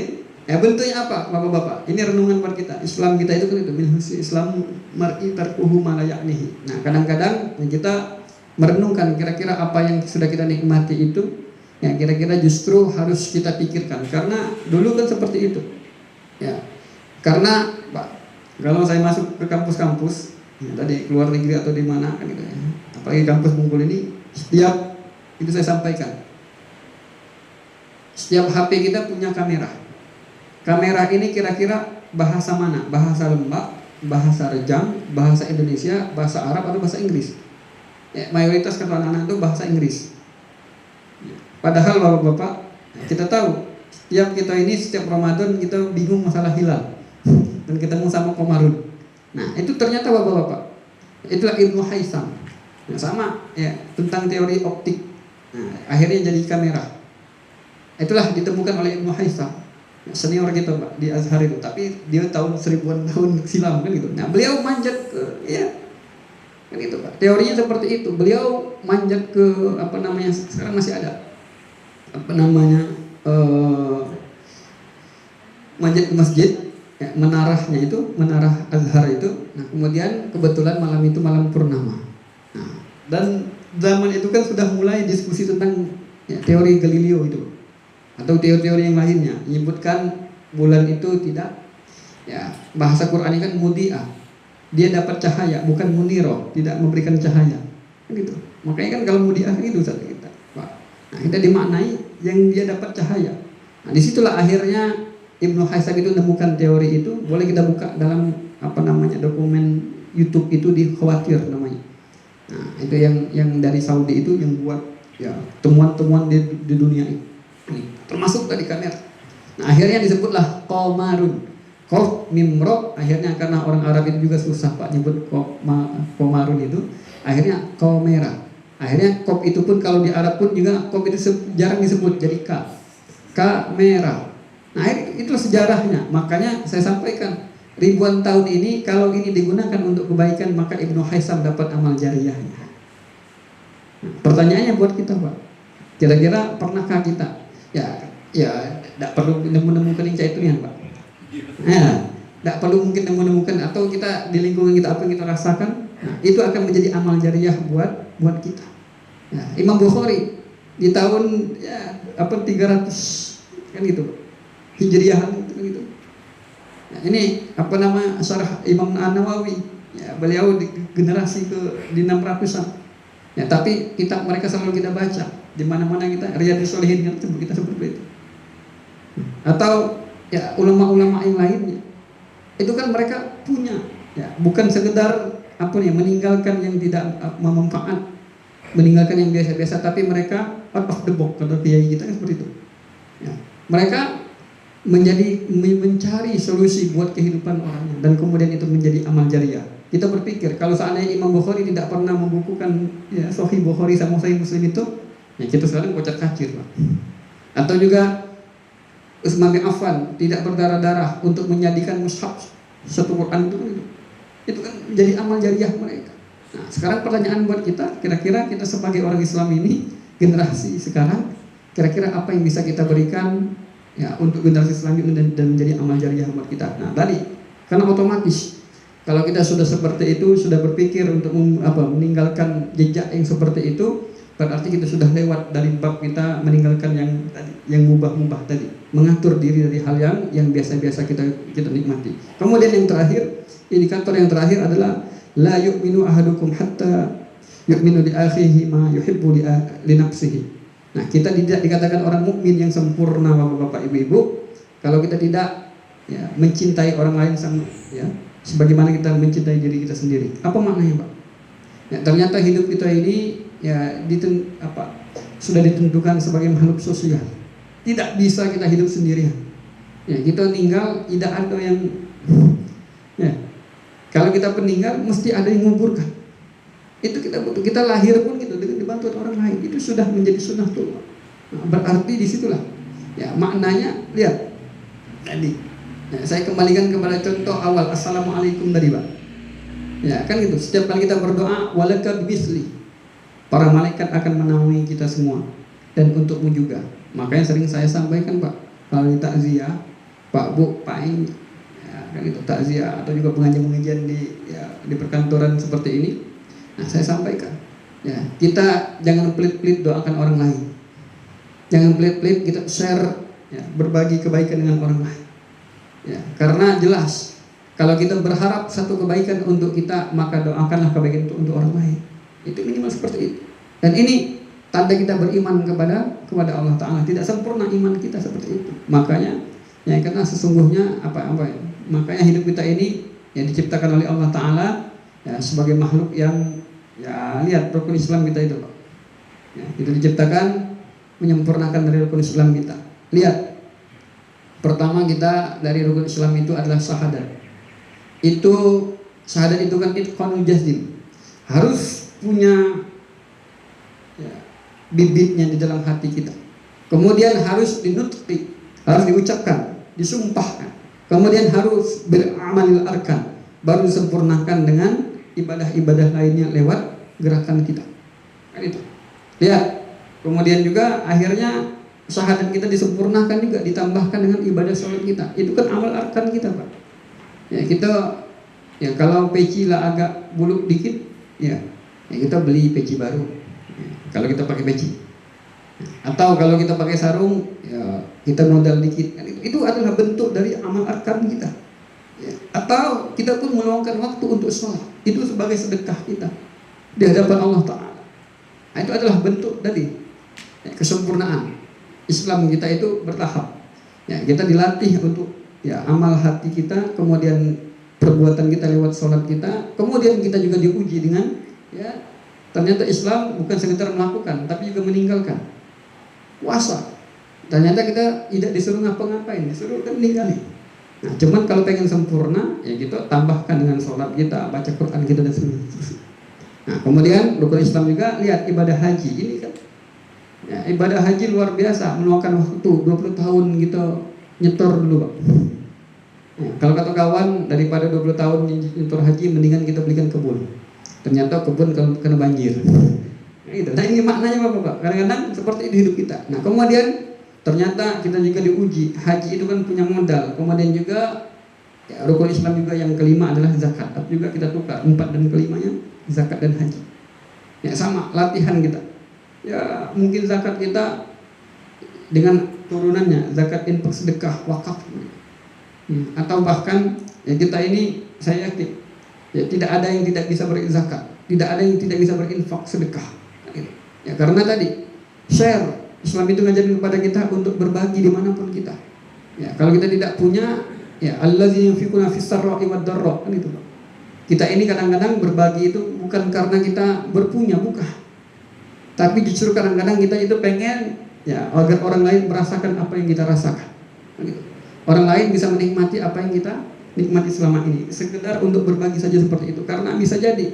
B: ya bentuknya apa bapak-bapak? Ini renungan buat kita. Islam kita itu kan itu min husni Islam mar'i tarkuhu ma la ya'nihi. Nah kadang-kadang kita merenungkan kira-kira apa yang sudah kita nikmati itu ya kira-kira justru harus kita pikirkan. Karena dulu kan seperti itu ya. Karena Pak, kalau saya masuk ke kampus-kampus ya, tadi keluar negeri atau di mana kan gitu ya, apalagi kampus Bungkul ini, setiap itu saya sampaikan, setiap HP kita punya kamera. Kamera ini kira-kira bahasa mana? Bahasa lembak, bahasa rejang, bahasa Indonesia, bahasa Arab atau bahasa Inggris? Ya, mayoritas kata anak-anak itu bahasa Inggris. Padahal bapak-bapak kita tahu setiap Ramadan kita bingung masalah hilal dan ketemu sama Komarun. Nah itu ternyata bapak-bapak itulah Ibnu Haitham. Nah, sama ya tentang teori optik. Nah, akhirnya jadi kamera. Itulah ditemukan oleh Ibnu Haitham, senior kita Pak di Azhar itu, tapi dia tahun 1000-an tahun silam kan gitu. Nah beliau manjat ke ya kan itu Pak, teorinya seperti itu. Beliau manjat ke sekarang masih ada manjat ke masjid ya, menarah Azhar itu. Nah kemudian kebetulan malam itu malam purnama. Nah, dan zaman itu kan sudah mulai diskusi tentang ya, teori Galileo itu atau teori-teori yang lainnya menyebutkan bulan itu tidak ya, bahasa Quran ini kan mudiah, dia dapat cahaya bukan muniro, tidak memberikan cahaya kan gitu. Makanya kan kalau mudiah itu Ustaz kita Pak. Nah kita dimaknai yang dia dapat cahaya. Nah disitulah akhirnya Ibnu Haitham itu menemukan teori itu. Boleh kita buka dalam dokumen YouTube itu di Khawatir namanya. Nah itu yang dari Saudi itu yang buat ya temuan-temuan di dunia ini termasuk tadi kamera. Nah akhirnya disebutlah Qamarun, Qaf mim ra, akhirnya karena orang Arab itu juga susah Pak nyebut Qamarun itu, akhirnya kamera. Akhirnya Qaf itu pun kalau di Arab pun juga Qaf itu jarang disebut jadi kamera. Nah itu sejarahnya. Makanya saya sampaikan ribuan tahun ini kalau ini digunakan untuk kebaikan maka Ibnu Haitham dapat amal jariyahnya. Pertanyaannya buat kita Pak, kira-kira pernahkah kita ya tidak perlu menemukan incaitunya Pak. Nah, tidak perlu mungkin menemukan atau kita di lingkungan kita apa yang kita rasakan. Nah, itu akan menjadi amal jariyah buat kita. Ya, Imam Bukhari di tahun 300 kan gitu Hijriahan gitu. Nah, ini syarah Imam An-Nawawi. Ya, beliau di generasi di 600-an. Ya, tapi kitab mereka selalu kita baca. Di mana-mana kita Riyadhus Shalihin kan kita seperti itu. Atau ya ulama-ulama yang lainnya. Itu kan mereka punya ya, bukan sekedar meninggalkan yang tidak bermanfaat, meninggalkan yang biasa-biasa, tapi mereka out of the box kata kiai kita kan seperti itu. Ya, mereka mencari solusi buat kehidupan orangnya dan kemudian itu menjadi amal jariyah. Kita berpikir kalau seandainya Imam Bukhari tidak pernah membukukan ya, Sahih Bukhari sama Sahih Muslim itu, ya kita sekarang kocar kacir Pak. Atau juga Utsman bin Affan tidak berdarah-darah untuk menjadikan mushaf satu Quran itu kan menjadi amal jariyah mereka. Nah sekarang pertanyaan buat kita, kira-kira kita sebagai orang Islam ini generasi sekarang kira-kira apa yang bisa kita berikan ya untuk generasi selanjutnya dan menjadi amal jariah buat kita. Nah tadi karena otomatis kalau kita sudah seperti itu, sudah berpikir untuk meninggalkan jejak yang seperti itu, berarti kita sudah lewat dari bab kita meninggalkan yang mubah-mubah tadi, mengatur diri dari hal yang biasa-biasa kita nikmati. Kemudian yang terakhir, indikator yang terakhir adalah la yu'minu ahadukum hatta yu'minu li akhihi ma yuhibbu li nafsihi. Nah, kita tidak dikatakan orang mukmin yang sempurna, Bapak-bapak, Ibu-ibu, kalau kita tidak ya mencintai orang lain sama ya sebagaimana kita mencintai diri kita sendiri. Apa maknanya, Pak? Ya, ternyata hidup kita ini ya sudah ditentukan sebagai makhluk sosial. Tidak bisa kita hidup sendirian. Ya, kita meninggal tidak ada yang ya. Kalau kita meninggal mesti ada yang menguburkan. Itu kita butuh. Kita lahir pun gitu dengan dibantu orang lain. Itu sudah menjadi sunnatullah. Nah, berarti disitulah ya maknanya. Lihat tadi. Ya, saya kembalikan kepada contoh awal assalamualaikum tadi, Pak. Ya kan gitu. Setiap kali kita berdoa walaka bisli, para malaikat akan menaungi kita semua dan untukmu juga. Makanya sering saya sampaikan, Pak, kalau di takziah, Pak Bu, Pak ini, ya kan gitu takziah atau juga pengajian di perkantoran seperti ini. Nah saya sampaikan, ya kita jangan pelit-pelit doakan orang lain, jangan pelit-pelit kita share, ya, berbagi kebaikan dengan orang lain. Ya, karena jelas kalau kita berharap satu kebaikan untuk kita, maka doakanlah kebaikan itu untuk orang lain. Itu minimal seperti itu. Dan ini tanda kita beriman kepada Allah Ta'ala. Tidak sempurna iman kita seperti itu. Makanya ya karena sesungguhnya makanya hidup kita ini yang diciptakan oleh Allah Ta'ala ya, sebagai makhluk yang ya lihat rukun Islam kita itu, Pak. Ya, itu diciptakan menyempurnakan dari rukun Islam kita. Lihat, pertama kita dari rukun Islam itu adalah syahadat. Syahadat itu kan itqanul jazim. Harus punya ya, bibitnya di dalam hati kita. Kemudian harus dinutqi, harus diucapkan, disumpahkan. Kemudian harus beramalil arkan, baru disempurnakan dengan ibadah-ibadah lainnya lewat gerakan kita. Kan itu. Lihat. Kemudian juga akhirnya syahadat kita disempurnakan juga, ditambahkan dengan ibadah sholat kita. Itu kan amal arkan kita, Pak. Ya kita ya kalau peci lah agak buluk dikit, ya kita beli peci baru. Ya, kalau kita pakai peci. Atau kalau kita pakai sarung, ya kita modal dikit. Itu adalah bentuk dari amal arkan kita. Ya. Atau kita pun meluangkan waktu untuk sholat. Itu sebagai sedekah kita di hadapan Allah Ta'ala. Nah, itu adalah bentuk dari kesempurnaan. Islam kita itu bertahap. Ya, kita dilatih untuk ya amal hati kita, kemudian perbuatan kita lewat sholat kita, kemudian kita juga diuji dengan ya ternyata Islam bukan sekedar melakukan, tapi juga meninggalkan. Puasa, ternyata kita tidak disuruh ngapa-ngapain, disuruh kan meninggalin. Nah, cuman kalau pengen sempurna, ya kita tambahkan dengan sholat kita, baca Quran kita dan sebagainya. Nah, kemudian rukun Islam juga lihat ibadah haji ini kan. Ya, ibadah haji luar biasa, meluangkan waktu 20 tahun gitu nyetor dulu, Pak. Ya, kalau kata kawan daripada 20 tahun nyetor haji mendingan kita belikan kebun. Ternyata kebun kena banjir. Nah, gitu. Nah ini maknanya apa, Pak? Kadang-kadang seperti itu hidup kita. Nah kemudian ternyata kita juga diuji. Haji itu kan punya modal. Kemudian juga ya, rukun Islam juga yang kelima adalah zakat. Tapi juga kita tukar 4 dan kelimanya zakat dan haji. Ya sama latihan kita. Ya mungkin zakat kita dengan turunannya zakat infak sedekah wakaf. Atau bahkan ya kita ini saya yakin ya tidak ada yang tidak bisa berzakat, tidak ada yang tidak bisa berinfak sedekah. Ya karena tadi share Islam itu ngajarin kepada kita untuk berbagi dimanapun kita. Ya kalau kita tidak punya ya allazi yunfiquna fis sarra'i wad dharra kan itu, Pak. Kita ini kadang-kadang berbagi itu bukan karena kita berpunya, bukan. Tapi justru kadang-kadang kita itu pengen ya agar orang lain merasakan apa yang kita rasakan. Gitu. Orang lain bisa menikmati apa yang kita nikmati selama ini. Sekedar untuk berbagi saja seperti itu. Karena bisa jadi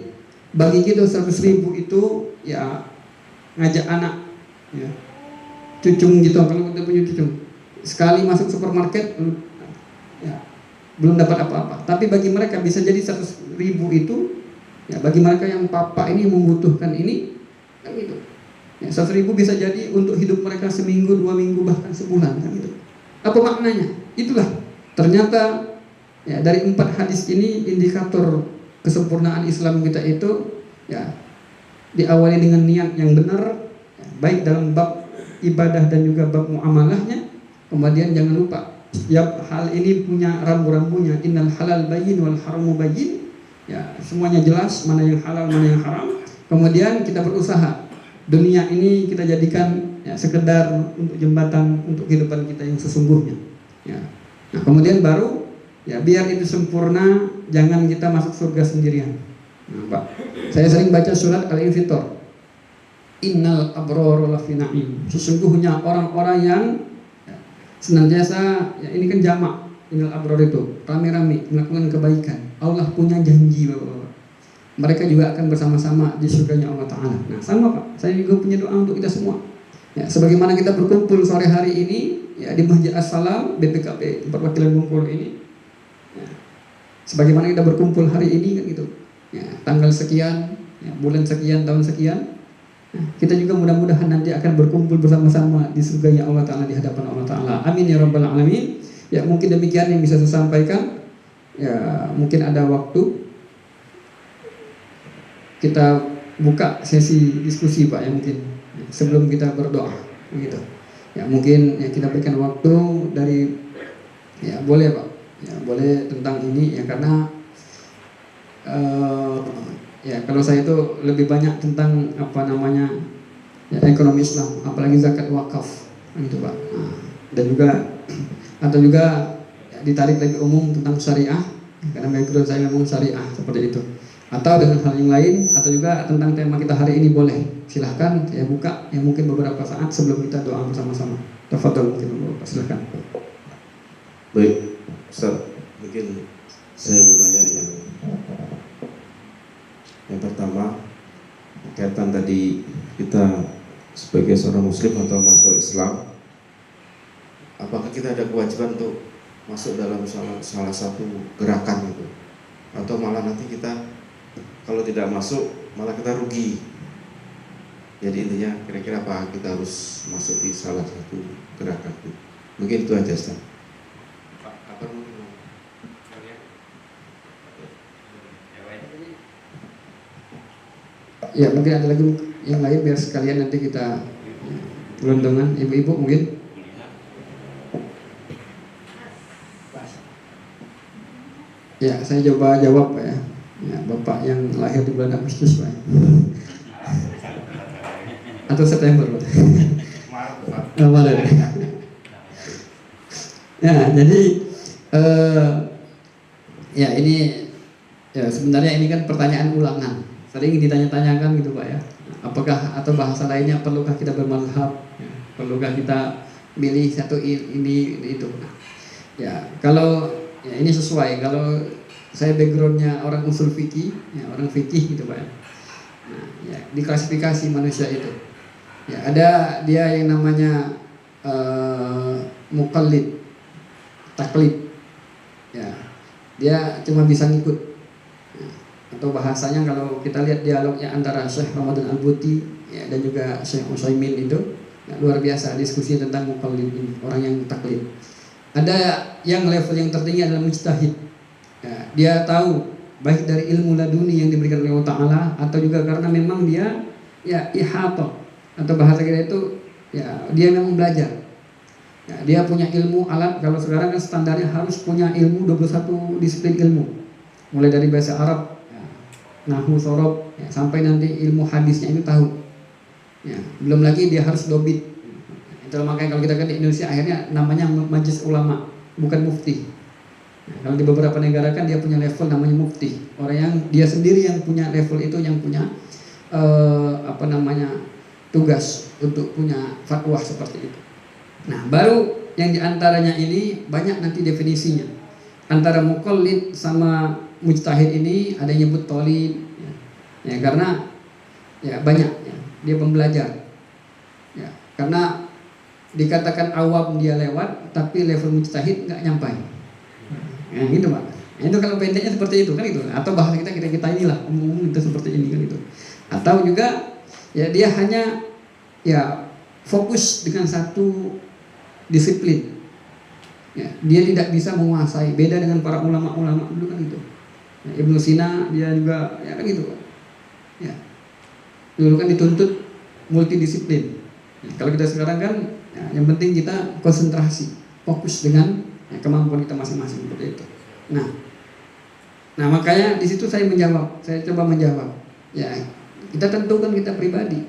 B: bagi kita 100.000 itu ya ngajak anak ya, cucung gitu. Kalau kita punya cucung sekali masuk supermarket ya, belum dapat apa-apa. Tapi bagi mereka bisa jadi 100.000 itu ya bagi mereka yang papa ini membutuhkan ini kan gitu. Ya, 100.000 bisa jadi untuk hidup mereka seminggu, 2 minggu, bahkan sebulan kan gitu. Apa maknanya? Itulah ternyata ya, dari 4 hadis ini indikator kesempurnaan Islam kita itu ya diawali dengan niat yang benar, ya, baik dalam bab ibadah dan juga bab muamalahnya. Kemudian jangan lupa setiap hal ini punya rambu-rambunya. Innal halal bayyin wal haramu bayyin. Ya, semuanya jelas mana yang halal, mana yang haram. Kemudian kita berusaha dunia ini kita jadikan ya, sekedar untuk jembatan untuk kehidupan kita yang sesungguhnya. Ya. Nah, kemudian baru ya biar itu sempurna, jangan kita masuk surga sendirian. Nah, Pak, saya sering baca surat Al-Infitor. Innal abrara lafi na'im. Sesungguhnya orang-orang yang ya, senantiasa ya, ini kan jamak. Innal abrar itu rame-rame melakukan kebaikan. Allah punya janji, Bapak-bapak. Mereka juga akan bersama-sama di surganya Allah Ta'ala. Nah sama Pak, saya juga punya doa untuk kita semua ya, sebagaimana kita berkumpul sore hari ini ya, di Masjid As-Salam BPKP Perwakilan Bengkulu ini ya, sebagaimana kita berkumpul hari ini kan gitu ya, tanggal sekian ya, bulan sekian, tahun sekian ya, kita juga mudah-mudahan nanti akan berkumpul bersama-sama di surganya Allah Ta'ala, di hadapan Allah Ta'ala. Amin ya Rabbal Alamin. Ya mungkin demikian yang bisa saya sampaikan ya, mungkin ada waktu kita buka sesi diskusi Pak ya, mungkin sebelum kita berdoa gitu. Ya mungkin ya kita berikan waktu dari ya boleh Pak. Ya boleh tentang ini ya, karena ya kalau saya itu lebih banyak tentang apa namanya ya, ekonomi Islam, apalagi zakat wakaf gitu Pak. Nah, dan juga atau juga ya, ditarik lebih umum tentang syariah, karena background saya memang syariah seperti itu. Atau dengan hal yang lain, atau juga tentang tema kita hari ini boleh. Silahkan saya buka ya, mungkin beberapa saat sebelum kita doa bersama-sama. Tafadhol mungkin Bapak, silahkan.
C: Baik, Ustaz, mungkin saya mau tanya yang pertama kaitan tadi kita sebagai seorang muslim atau masuk Islam, apakah kita ada kewajiban untuk masuk dalam salah satu gerakan itu, atau malah nanti kita kalau tidak masuk malah kita rugi? Jadi intinya kira-kira apa kita harus masuk di salah satu gerakan itu? Mungkin itu aja Ustaz. Apa mungkin?
B: Ya mungkin ada lagi yang lain biar sekalian nanti kita gelondongan. Ibu-ibu mungkin. Ya saya coba jawab Pak ya. Ya, Bapak yang lahir di bulan Agustus Pak. Atau September Pak. Maret. Ya, jadi ya ini ya sebenarnya ini kan pertanyaan ulangan. Sering ditanya-tanyakan gitu Pak ya. Apakah atau bahasa lainnya perlukah kita bermazhab? Ya, perlukah kita milih satu ini itu? Ya, kalau ya ini sesuai kalau saya backgroundnya orang usul fikih, ya, orang fikih gitu Pak ya. Nah, ya, diklasifikasi manusia itu. Ya, ada dia yang namanya muqallid, taklid. Ya, dia cuma bisa ngikut. Ya, atau bahasanya kalau kita lihat dialognya antara Syekh Ramadan Al-Buti ya, dan juga Syekh Utsaimin itu ya, luar biasa diskusi tentang muqallid ini, orang yang taklid. Ada yang level yang tertinggi adalah mujtahid. Ya, dia tahu baik dari ilmu laduni yang diberikan oleh Allah Ta'ala, atau juga karena memang dia ya ihatah, atau bahasa kita itu ya dia memang belajar. Ya, dia punya ilmu alat. Kalau sekarang kan standarnya harus punya ilmu 21 disiplin ilmu, mulai dari bahasa Arab ya, nahwu, sorob ya, sampai nanti ilmu hadisnya itu tahu ya, belum lagi dia harus dobit. Itu makanya kalau kita kan di Indonesia akhirnya namanya majelis ulama, bukan mufti. Nah, kalau di beberapa negara kan dia punya level namanya mufti, orang yang dia sendiri yang punya level itu, yang punya apa namanya tugas untuk punya fatwa seperti itu. Nah baru yang diantaranya ini banyak nanti definisinya. Antara muqallid sama mujtahid ini ada yang nyebut tolib ya, karena ya banyak ya, dia pembelajar ya, karena dikatakan awam dia lewat, tapi level mujtahid nggak nyampai. Nah, gitu Pak. Nah, itu kalau pendeknya seperti itu kan itu. Atau bahasa kita inilah umum itu seperti ini kan itu. Atau juga ya dia hanya ya fokus dengan satu disiplin. Ya, dia tidak bisa menguasai. Beda dengan para ulama-ulama dulu kan itu. Ya, Ibnu Sina dia juga ya kan gitu. Ya. Dulu kan dituntut multidisiplin. Ya, kalau kita sekarang kan ya, yang penting kita konsentrasi, fokus dengan ya, kemampuan kita masing-masing seperti itu. Nah makanya di situ saya coba menjawab. Ya, kita tentukan kita pribadi.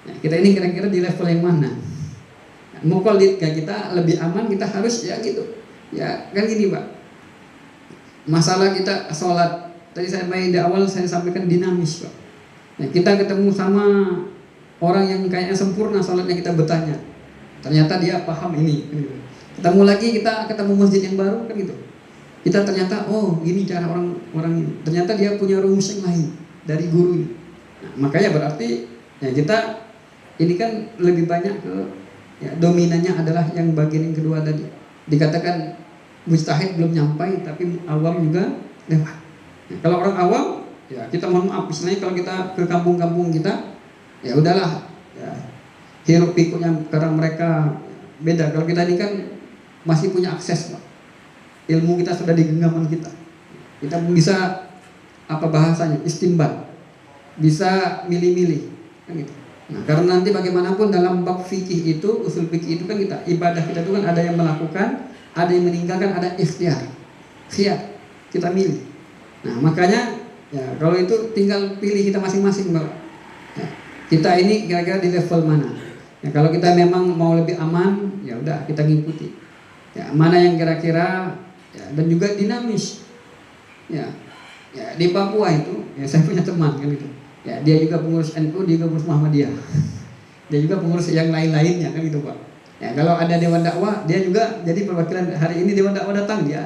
B: Ya, kita ini kira-kira di level yang mana? Muqallid ya, kita lebih aman, kita harus ya gitu. Ya kan gini Pak. Masalah kita sholat, tadi saya main di awal saya sampaikan dinamis Pak. Ya, kita ketemu sama orang yang kayaknya sempurna sholatnya, kita bertanya. Ternyata dia paham ini. Ketemu lagi, kita ketemu masjid yang baru kan gitu. Kita ternyata oh gini cara orang ini. Ternyata dia punya rumus yang lain dari guru ini. Nah, makanya berarti ya kita ini kan lebih banyak ke ya, dominannya adalah yang bagian yang kedua tadi. Dikatakan mujtahid belum nyampai, tapi awam juga lewat. Nah, kalau orang awam, ya kita mohon maaf. Misalnya kalau kita ke kampung-kampung kita, ya udahlah, ya, hiruk pikuknya karena mereka beda. Kalau kita ini kan masih punya akses, Pak. Ilmu kita sudah di genggaman kita. Kita bisa apa bahasanya, istimbat, bisa milih-milih, kan gitu. Nah, karena nanti bagaimanapun dalam bab fikih itu, usul fikih itu kan kita ibadah kita itu kan ada yang melakukan, ada yang meninggalkan, ada ikhtiar, khiyar, kita milih. Nah makanya ya kalau itu tinggal pilih kita masing-masing Bapak. Ya, kita ini kira-kira di level mana? Ya, kalau kita memang mau lebih aman, ya udah kita ngikuti. Ya mana yang kira-kira ya, dan juga dinamis. Ya di Papua itu, ya saya punya teman kan itu. Ya, dia juga pengurus NU, dia juga pengurus Muhammadiyah. Dia juga pengurus yang lain-lainnya kan gitu Pak. Ya, kalau ada dewan dakwah, dia juga jadi perwakilan hari ini dewan dakwah datang dia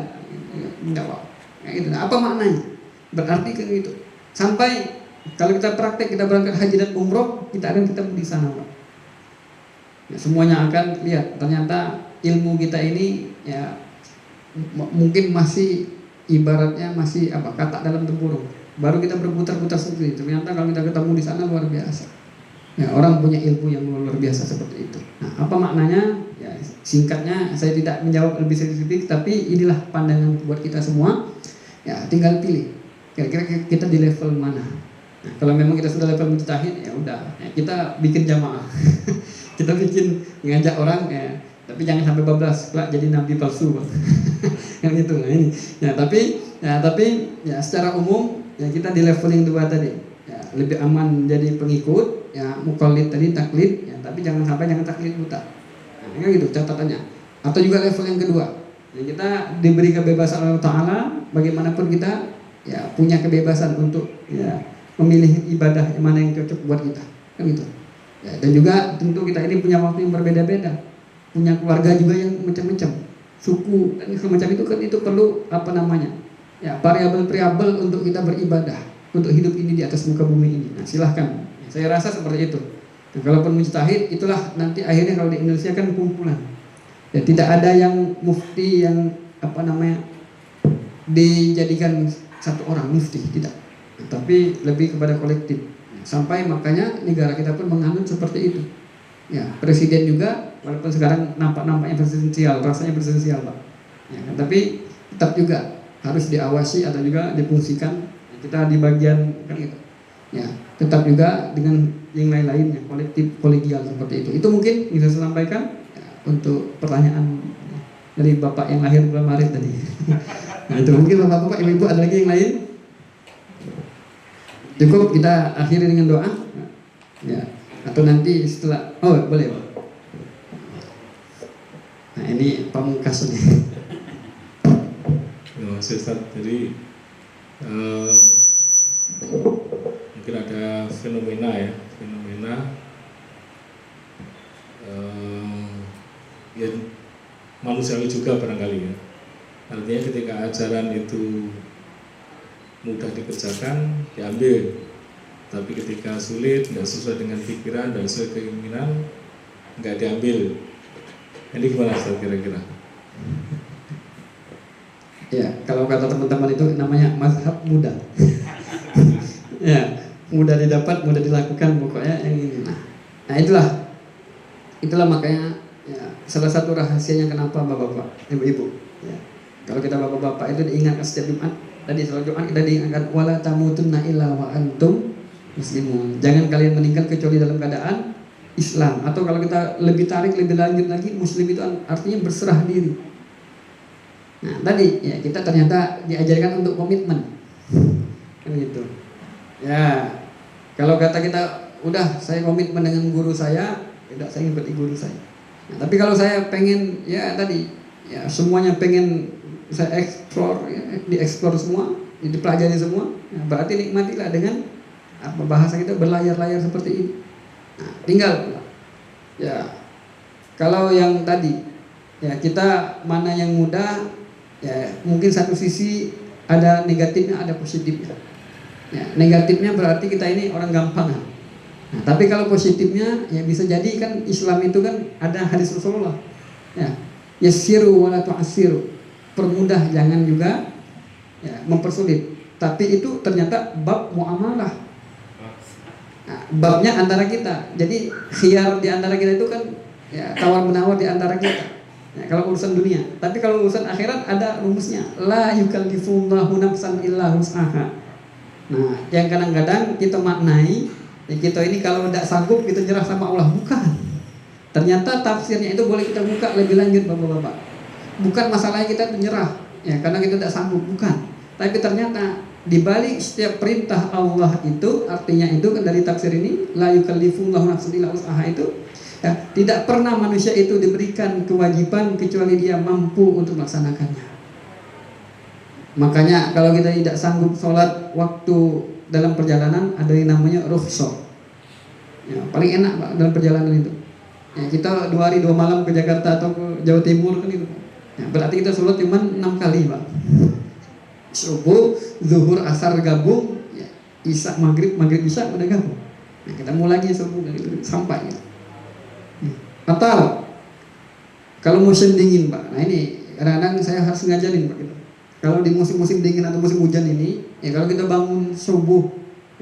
B: dakwah. Ya, gitu. Nah, apa maknanya? Berarti kan gitu. Sampai kalau kita praktek, kita berangkat haji dan umroh, kita akan ketemu di sana Pak. Ya, semuanya akan lihat ternyata ilmu kita ini ya mungkin masih ibaratnya masih apa katak dalam tempurung. Baru kita berputar-putar seperti itu. Ternyata kalau kita ketemu di sana luar biasa. Ya, orang punya ilmu yang luar biasa seperti itu. Nah, apa maknanya? Ya, singkatnya saya tidak menjawab lebih spesifik, tapi inilah pandangan buat kita semua. Ya, tinggal pilih. Kira-kira kita di level mana? Nah, kalau memang kita sudah level mujtahid, ya udah, ya, kita bikin jamaah. Kita bikin ngajak orang, ya, tapi jangan sampai bablas, kelak jadi nabi palsu, yang itu. Nah ini. Tapi secara umum. Ya kita di level yang dua tadi, ya, lebih aman jadi pengikut, ya muqallid tadi taklid, ya, tapi jangan taklid buta. Nah, gitu catatannya. Atau juga level yang kedua, ya, kita diberi kebebasan Allah Taala, bagaimanapun kita ya punya kebebasan untuk ya memilih ibadah yang mana yang cocok buat kita, kan gitu. Ya, dan juga tentu kita ini punya waktu yang berbeda-beda, punya keluarga juga yang macam-macam, suku dan semacam itu kan itu perlu apa namanya? Ya, variabel-variabel untuk kita beribadah, untuk hidup ini di atas muka bumi ini. Nah, silahkan. Saya rasa seperti itu. Nah, kalaupun mujtahid, itulah nanti akhirnya kalau di Indonesia kan kumpulan. Ya, tidak ada yang mufti yang apa namanya dijadikan satu orang mufti, tidak. Nah, tapi lebih kepada kolektif. Sampai makanya negara kita pun menganut seperti itu. Ya, presiden juga walaupun sekarang nampaknya presidensial, rasanya presidensial, Pak. Ya, tapi tetap juga harus diawasi atau juga difungsikan kita di bagian kan gitu. Ya, tetap juga dengan yang lain-lainnya kolektif kolegial seperti itu. Itu mungkin bisa saya sampaikan ya, untuk pertanyaan dari Bapak yang lahir bulan Maret tadi. Nah, itu mungkin Bapak-bapak, Ibu-ibu ada lagi yang lain? Cukup kita akhiri dengan doa. Ya, atau nanti setelah boleh, Pak. Nah, ini pamungkas nih.
D: Ustaz, jadi mungkin ada fenomena ya manusiawi juga barangkali ya. Artinya ketika ajaran itu mudah dikerjakan, diambil, tapi ketika sulit, tidak sesuai dengan pikiran dan sesuai keinginan, nggak diambil. Ini gimana Ustaz kira-kira?
B: Ya, kalau kata teman-teman itu namanya mazhab mudah. Ya, mudah didapat, mudah dilakukan, pokoknya yang ini. Nah itulah Itulah makanya ya, salah satu rahasianya kenapa bapak-bapak, ibu-ibu. Ya. Kalau kita bapak-bapak itu diingatkan setiap Jumat. Tadi sholat Jumat kita diingatkan wala tamutunna illa wa antum muslimun. Jangan kalian meninggal kecuali dalam keadaan Islam. Atau kalau kita lebih tarik lebih lanjut lagi, Muslim itu artinya berserah diri. Nah tadi ya kita ternyata diajarkan untuk komitmen, kan gitu. Ya kalau kata kita udah saya komitmen dengan guru saya, tidak saya ikuti guru saya. Nah, tapi kalau saya pengen ya tadi ya semuanya pengen saya explore, ya, dieksplor semua, dipelajari semua, ya, berarti nikmatilah dengan apa bahasa kita berlayar-layar seperti ini. Nah, tinggal ya kalau yang tadi ya kita mana yang mudah ya mungkin satu sisi ada negatifnya ada positifnya. Ya, negatifnya berarti kita ini orang gampangan. Nah, tapi kalau positifnya ya bisa jadi kan Islam itu kan ada hadis Rasulullah. Ya, yassiru wala tu'assiru. Permudah jangan juga ya, mempersulit. Tapi itu ternyata bab muamalah. Nah, babnya antara kita. Jadi khiyar di antara kita itu kan ya, tawar menawar di antara kita. Ya, kalau urusan dunia. Tapi kalau urusan akhirat ada rumusnya. La yukallifullahu nafsan illa wus'aha. Nah, yang kadang-kadang kita maknai ya, kita ini kalau tidak sanggup kita nyerah sama Allah. Bukan. Ternyata tafsirnya itu boleh kita buka lebih lanjut bapak-bapak. Bukan masalahnya kita menyerah ya karena kita tidak sanggup, bukan. Tapi ternyata di balik setiap perintah Allah itu artinya itu kan dari tafsir ini la yukallifullahu nafsan illa wus'aha itu ya, tidak pernah manusia itu diberikan kewajiban kecuali dia mampu untuk melaksanakannya. Makanya kalau kita tidak sanggup sholat waktu dalam perjalanan ada yang namanya rukhsah. Ya, paling enak Pak dalam perjalanan itu. Ya, kita 2 hari 2 malam ke Jakarta atau ke Jawa Timur kan itu. Ya, berarti kita sholat cuma 6 kali Pak. Subuh, zuhur, asar gabung, ya, isya, maghrib, isya udah gabung. Nah, kita mau lagi subuh sampai ya. Atau kalau musim dingin Pak, nah ini kadang-kadang saya harus ngajarin Pak gitu. Kalau di musim-musim dingin atau musim hujan ini, ya kalau kita bangun subuh,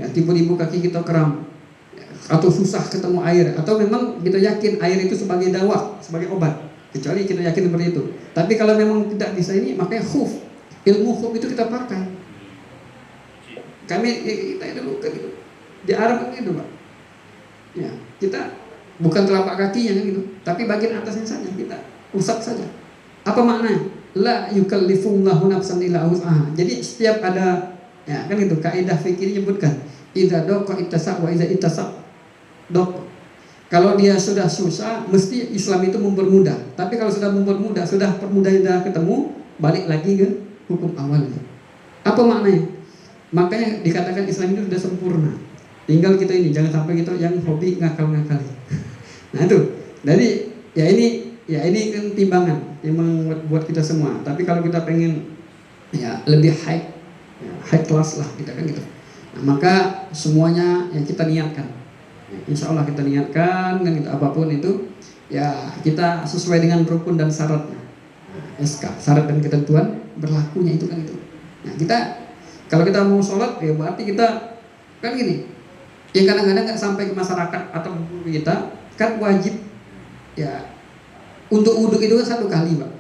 B: ya tiba-tiba kaki kita kram, ya, atau susah ketemu air, atau memang kita yakin air itu sebagai dawa, sebagai obat. Kecuali kita yakin seperti itu. Tapi kalau memang tidak bisa ini, makanya khuf, ilmu khuf itu kita pakai. Kami kita itu gitu. Di Arab kan gitu Pak. Ya, kita bukan telapak kakinya kan gitu, tapi bagian atasnya saja kita usap saja. Apa maknanya? La yukallifullahu nafsan illa wus'aha. Jadi setiap ada ya kan gitu kaidah fikih menyebutkan idza daqa ittasa wa idza ittasa daq. Kalau dia sudah susah, mesti Islam itu mempermudah. Tapi kalau sudah mempermudah, sudah permudah sudah ketemu, balik lagi ke hukum awalnya. Apa maknanya? Makanya dikatakan Islam itu sudah sempurna. Tinggal kita ini, jangan sampai kita yang hobi ngakal-ngakali. Nah itu, jadi ya ini kan timbangan buat kita semua. Tapi kalau kita pengen ya lebih high class lah kita kan gitu. Nah, maka semuanya yang kita niatkan. Insya Allah kita niatkan kan gitu, apapun itu ya kita sesuai dengan rukun dan syaratnya. SK, syarat dan ketentuan berlakunya itu kan itu. Nah kita kalau kita mau sholat ya berarti kita kan gini. Yang kadang-kadang nggak sampai ke masyarakat atau kita kan wajib ya untuk wudhu itu kan 1 kali Pak.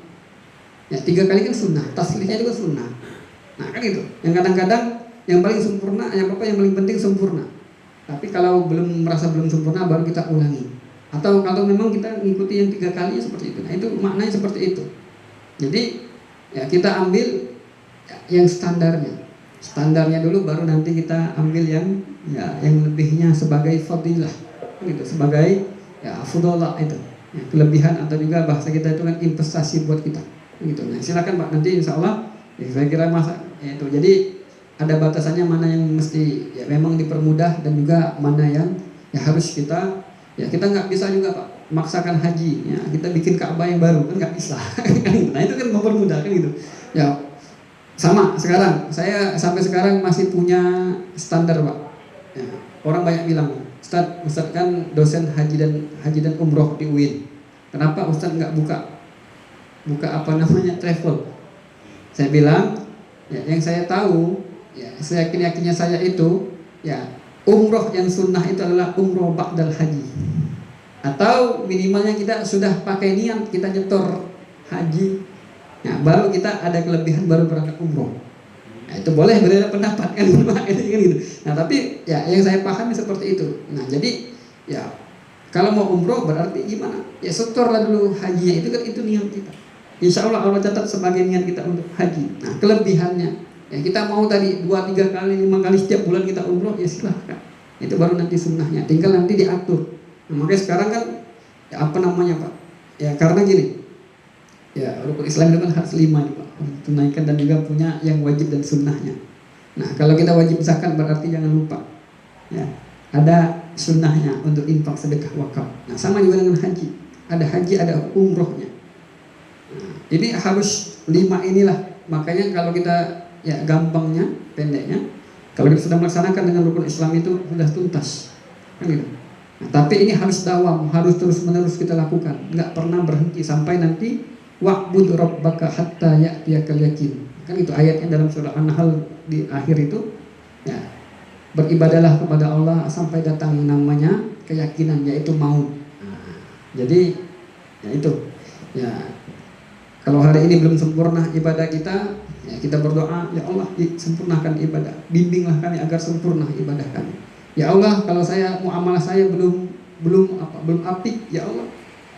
B: Ya 3 kali kan sunnah, taslihnya itu kan sunnah. Nah kan itu. Yang kadang-kadang yang paling sempurna, yang paling penting sempurna. Tapi kalau merasa belum sempurna baru kita ulangi. Atau kalau memang kita mengikuti yang 3 kali seperti itu. Nah itu maknanya seperti itu. Jadi ya kita ambil yang standarnya. Standarnya dulu baru nanti kita ambil yang lebihnya sebagai fadilah. Gitu, sebagai ya fudalah itu. Ya, kelebihan atau juga bahasa kita itu kan investasi buat kita. Gitu. Nah, silakan Pak nanti insya Allah ya, saya kira ya, itu. Jadi ada batasannya mana yang mesti ya memang dipermudah dan juga mana yang ya harus kita nggak bisa juga Pak memaksakan haji ya kita bikin Ka'bah yang baru kan nggak bisa. Nah itu kan mempermudah kan gitu ya sama sekarang saya sampai sekarang masih punya standar Pak ya, orang banyak bilang Ustadz kan dosen haji dan umroh di UIN kenapa Ustadz nggak buka travel. Saya bilang ya, yang saya tahu ya, seyakin-yakinnya saya itu ya umroh yang sunnah itu adalah umroh ba'dal haji. Atau minimalnya kita sudah pakai niat kita nyetor haji, nah, baru kita ada kelebihan baru berangkat umroh. Nah, itu boleh berbeda pendapat kan, gitu. Nah tapi ya yang saya pahami seperti itu. Nah jadi ya kalau mau umroh berarti gimana? Ya setorlah dulu hajinya, itu kan itu niat kita. Insya Allah Allah catat sebagai niat kita untuk haji. Nah kelebihannya, ya kita mau tadi 2-3 kali 5 kali setiap bulan kita umroh, ya silahkan. Itu baru nanti sunnahnya, tinggal nanti diatur. Nah, makanya sekarang kan ya apa namanya Pak? Ya karena gini, ya rukun Islam itu kan harus 5 nih Pak, tunaikan dan juga punya yang wajib dan sunnahnya. Nah kalau kita wajib zakat berarti jangan lupa, ya ada sunnahnya untuk infak, sedekah, wakaf. Nah sama juga dengan haji, ada haji ada umrohnya. Nah, ini harus 5 inilah. Makanya kalau kita ya gampangnya, pendeknya, kalau kita sudah melaksanakan dengan rukun Islam itu sudah tuntas, kan gitu. Nah, tapi ini harus dawam, harus terus-menerus kita lakukan, nggak pernah berhenti sampai nanti wa'bud rabbaka hatta ya'tiyakal yakin. Kan itu ayatnya dalam surah An-Nahl di akhir itu. Ya, beribadalah kepada Allah sampai datang yang namanya keyakinan, yaitu maut. Nah, jadi ya itu. Ya, kalau hari ini belum sempurna ibadah kita, ya kita berdoa, ya Allah sempurnakan ibadah, bimbinglah kami agar sempurna ibadah kami. Ya Allah, kalau saya muamalah saya belum apik, ya Allah,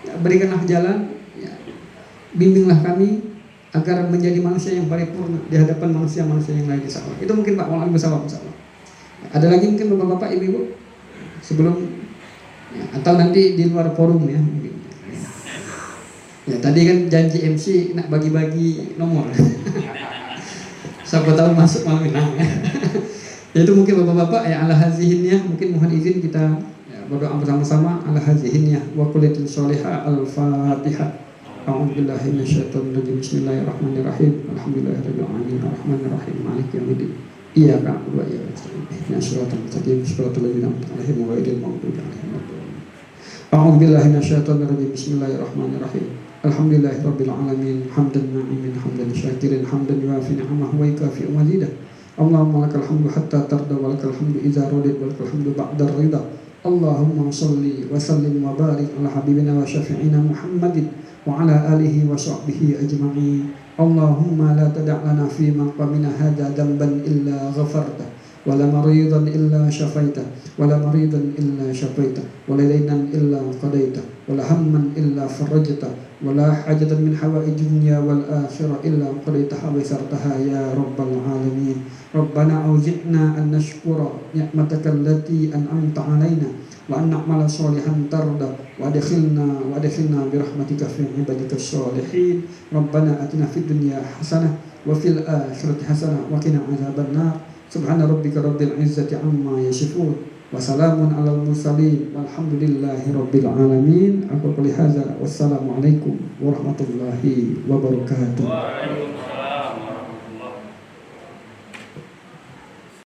B: ya berikanlah jalan, ya bimbinglah kami agar menjadi manusia yang paripurna di hadapan manusia-manusia yang lain, insyaallah. Itu mungkin Pak Maulana bersama insyaallah. Ada lagi mungkin bapak-bapak, ibu-ibu sebelum ya, atau nanti di luar forum ya mungkin. Ya tadi kan janji MC nak bagi-bagi nomor. Siapa tahu masuk malam ini. Ya itu mungkin bapak-bapak ya ala hazihinnya, mungkin mohon izin kita ya, berdoa bersama-sama ala hazihinnya. Wa qulitul sholihah al-fatihah. A'udzubillahi minasyaitonir rajim. Bismillahirrahmanirrahim. Alhamdulillahirabbil alamin arrahmanirrahim maliki yaumiddin. Iyyaka na'budu wa iyyaka nasta'in. Ihdinas siratal mustaqim siratal ladzina an'amta 'alaihim ghairil maghdubi 'alaihim waladdallin. A'udzubillahi minasyaitonir rajim. Bismillahirrahmanirrahim. Alhamdulillahirabbil alamin hamdan na'imin hamdan syakirin hamdan yuafi ni'amahu wa yukafi mazidah. Allahumma lakal hamdu hatta tarda wa lakal hamdu idza radit wa lakal hamdu ba'da ridha. Allahumma shalli wa sallim wa barik ala habibina wa syafi'ina Muhammadin wa ala alihi wa sahbihi ajma'in. Allahumma la tada' lana fi maqamina hadha dhanban illa ghafarta wa la maridan illa syafaita wa la maridan illa syafaita wa la daynan illa qadaita wa la hamman illa farajta wa la hajatan min hawaij dunya wal akhirah illa qadaitaha wa sartaha ya rabbal alamin. Rabbana auzi'na an nashkura ni'mataka allati an'amta 'alaina wa an na'mala sholihan tarda wa adkhilna bi rahmatika fi ibadika sholihin. Rabbana atina fid dunya hasanah wa fil akhirati hasanah wa qina adzaban nar. Subhana rabbika rabbil izzati amma yasifun wa salamun alal mursalin walhamdulillahi rabbil alamin. Aku qouli hadza wassalamu alaikum warahmatullahi wabarakatuh.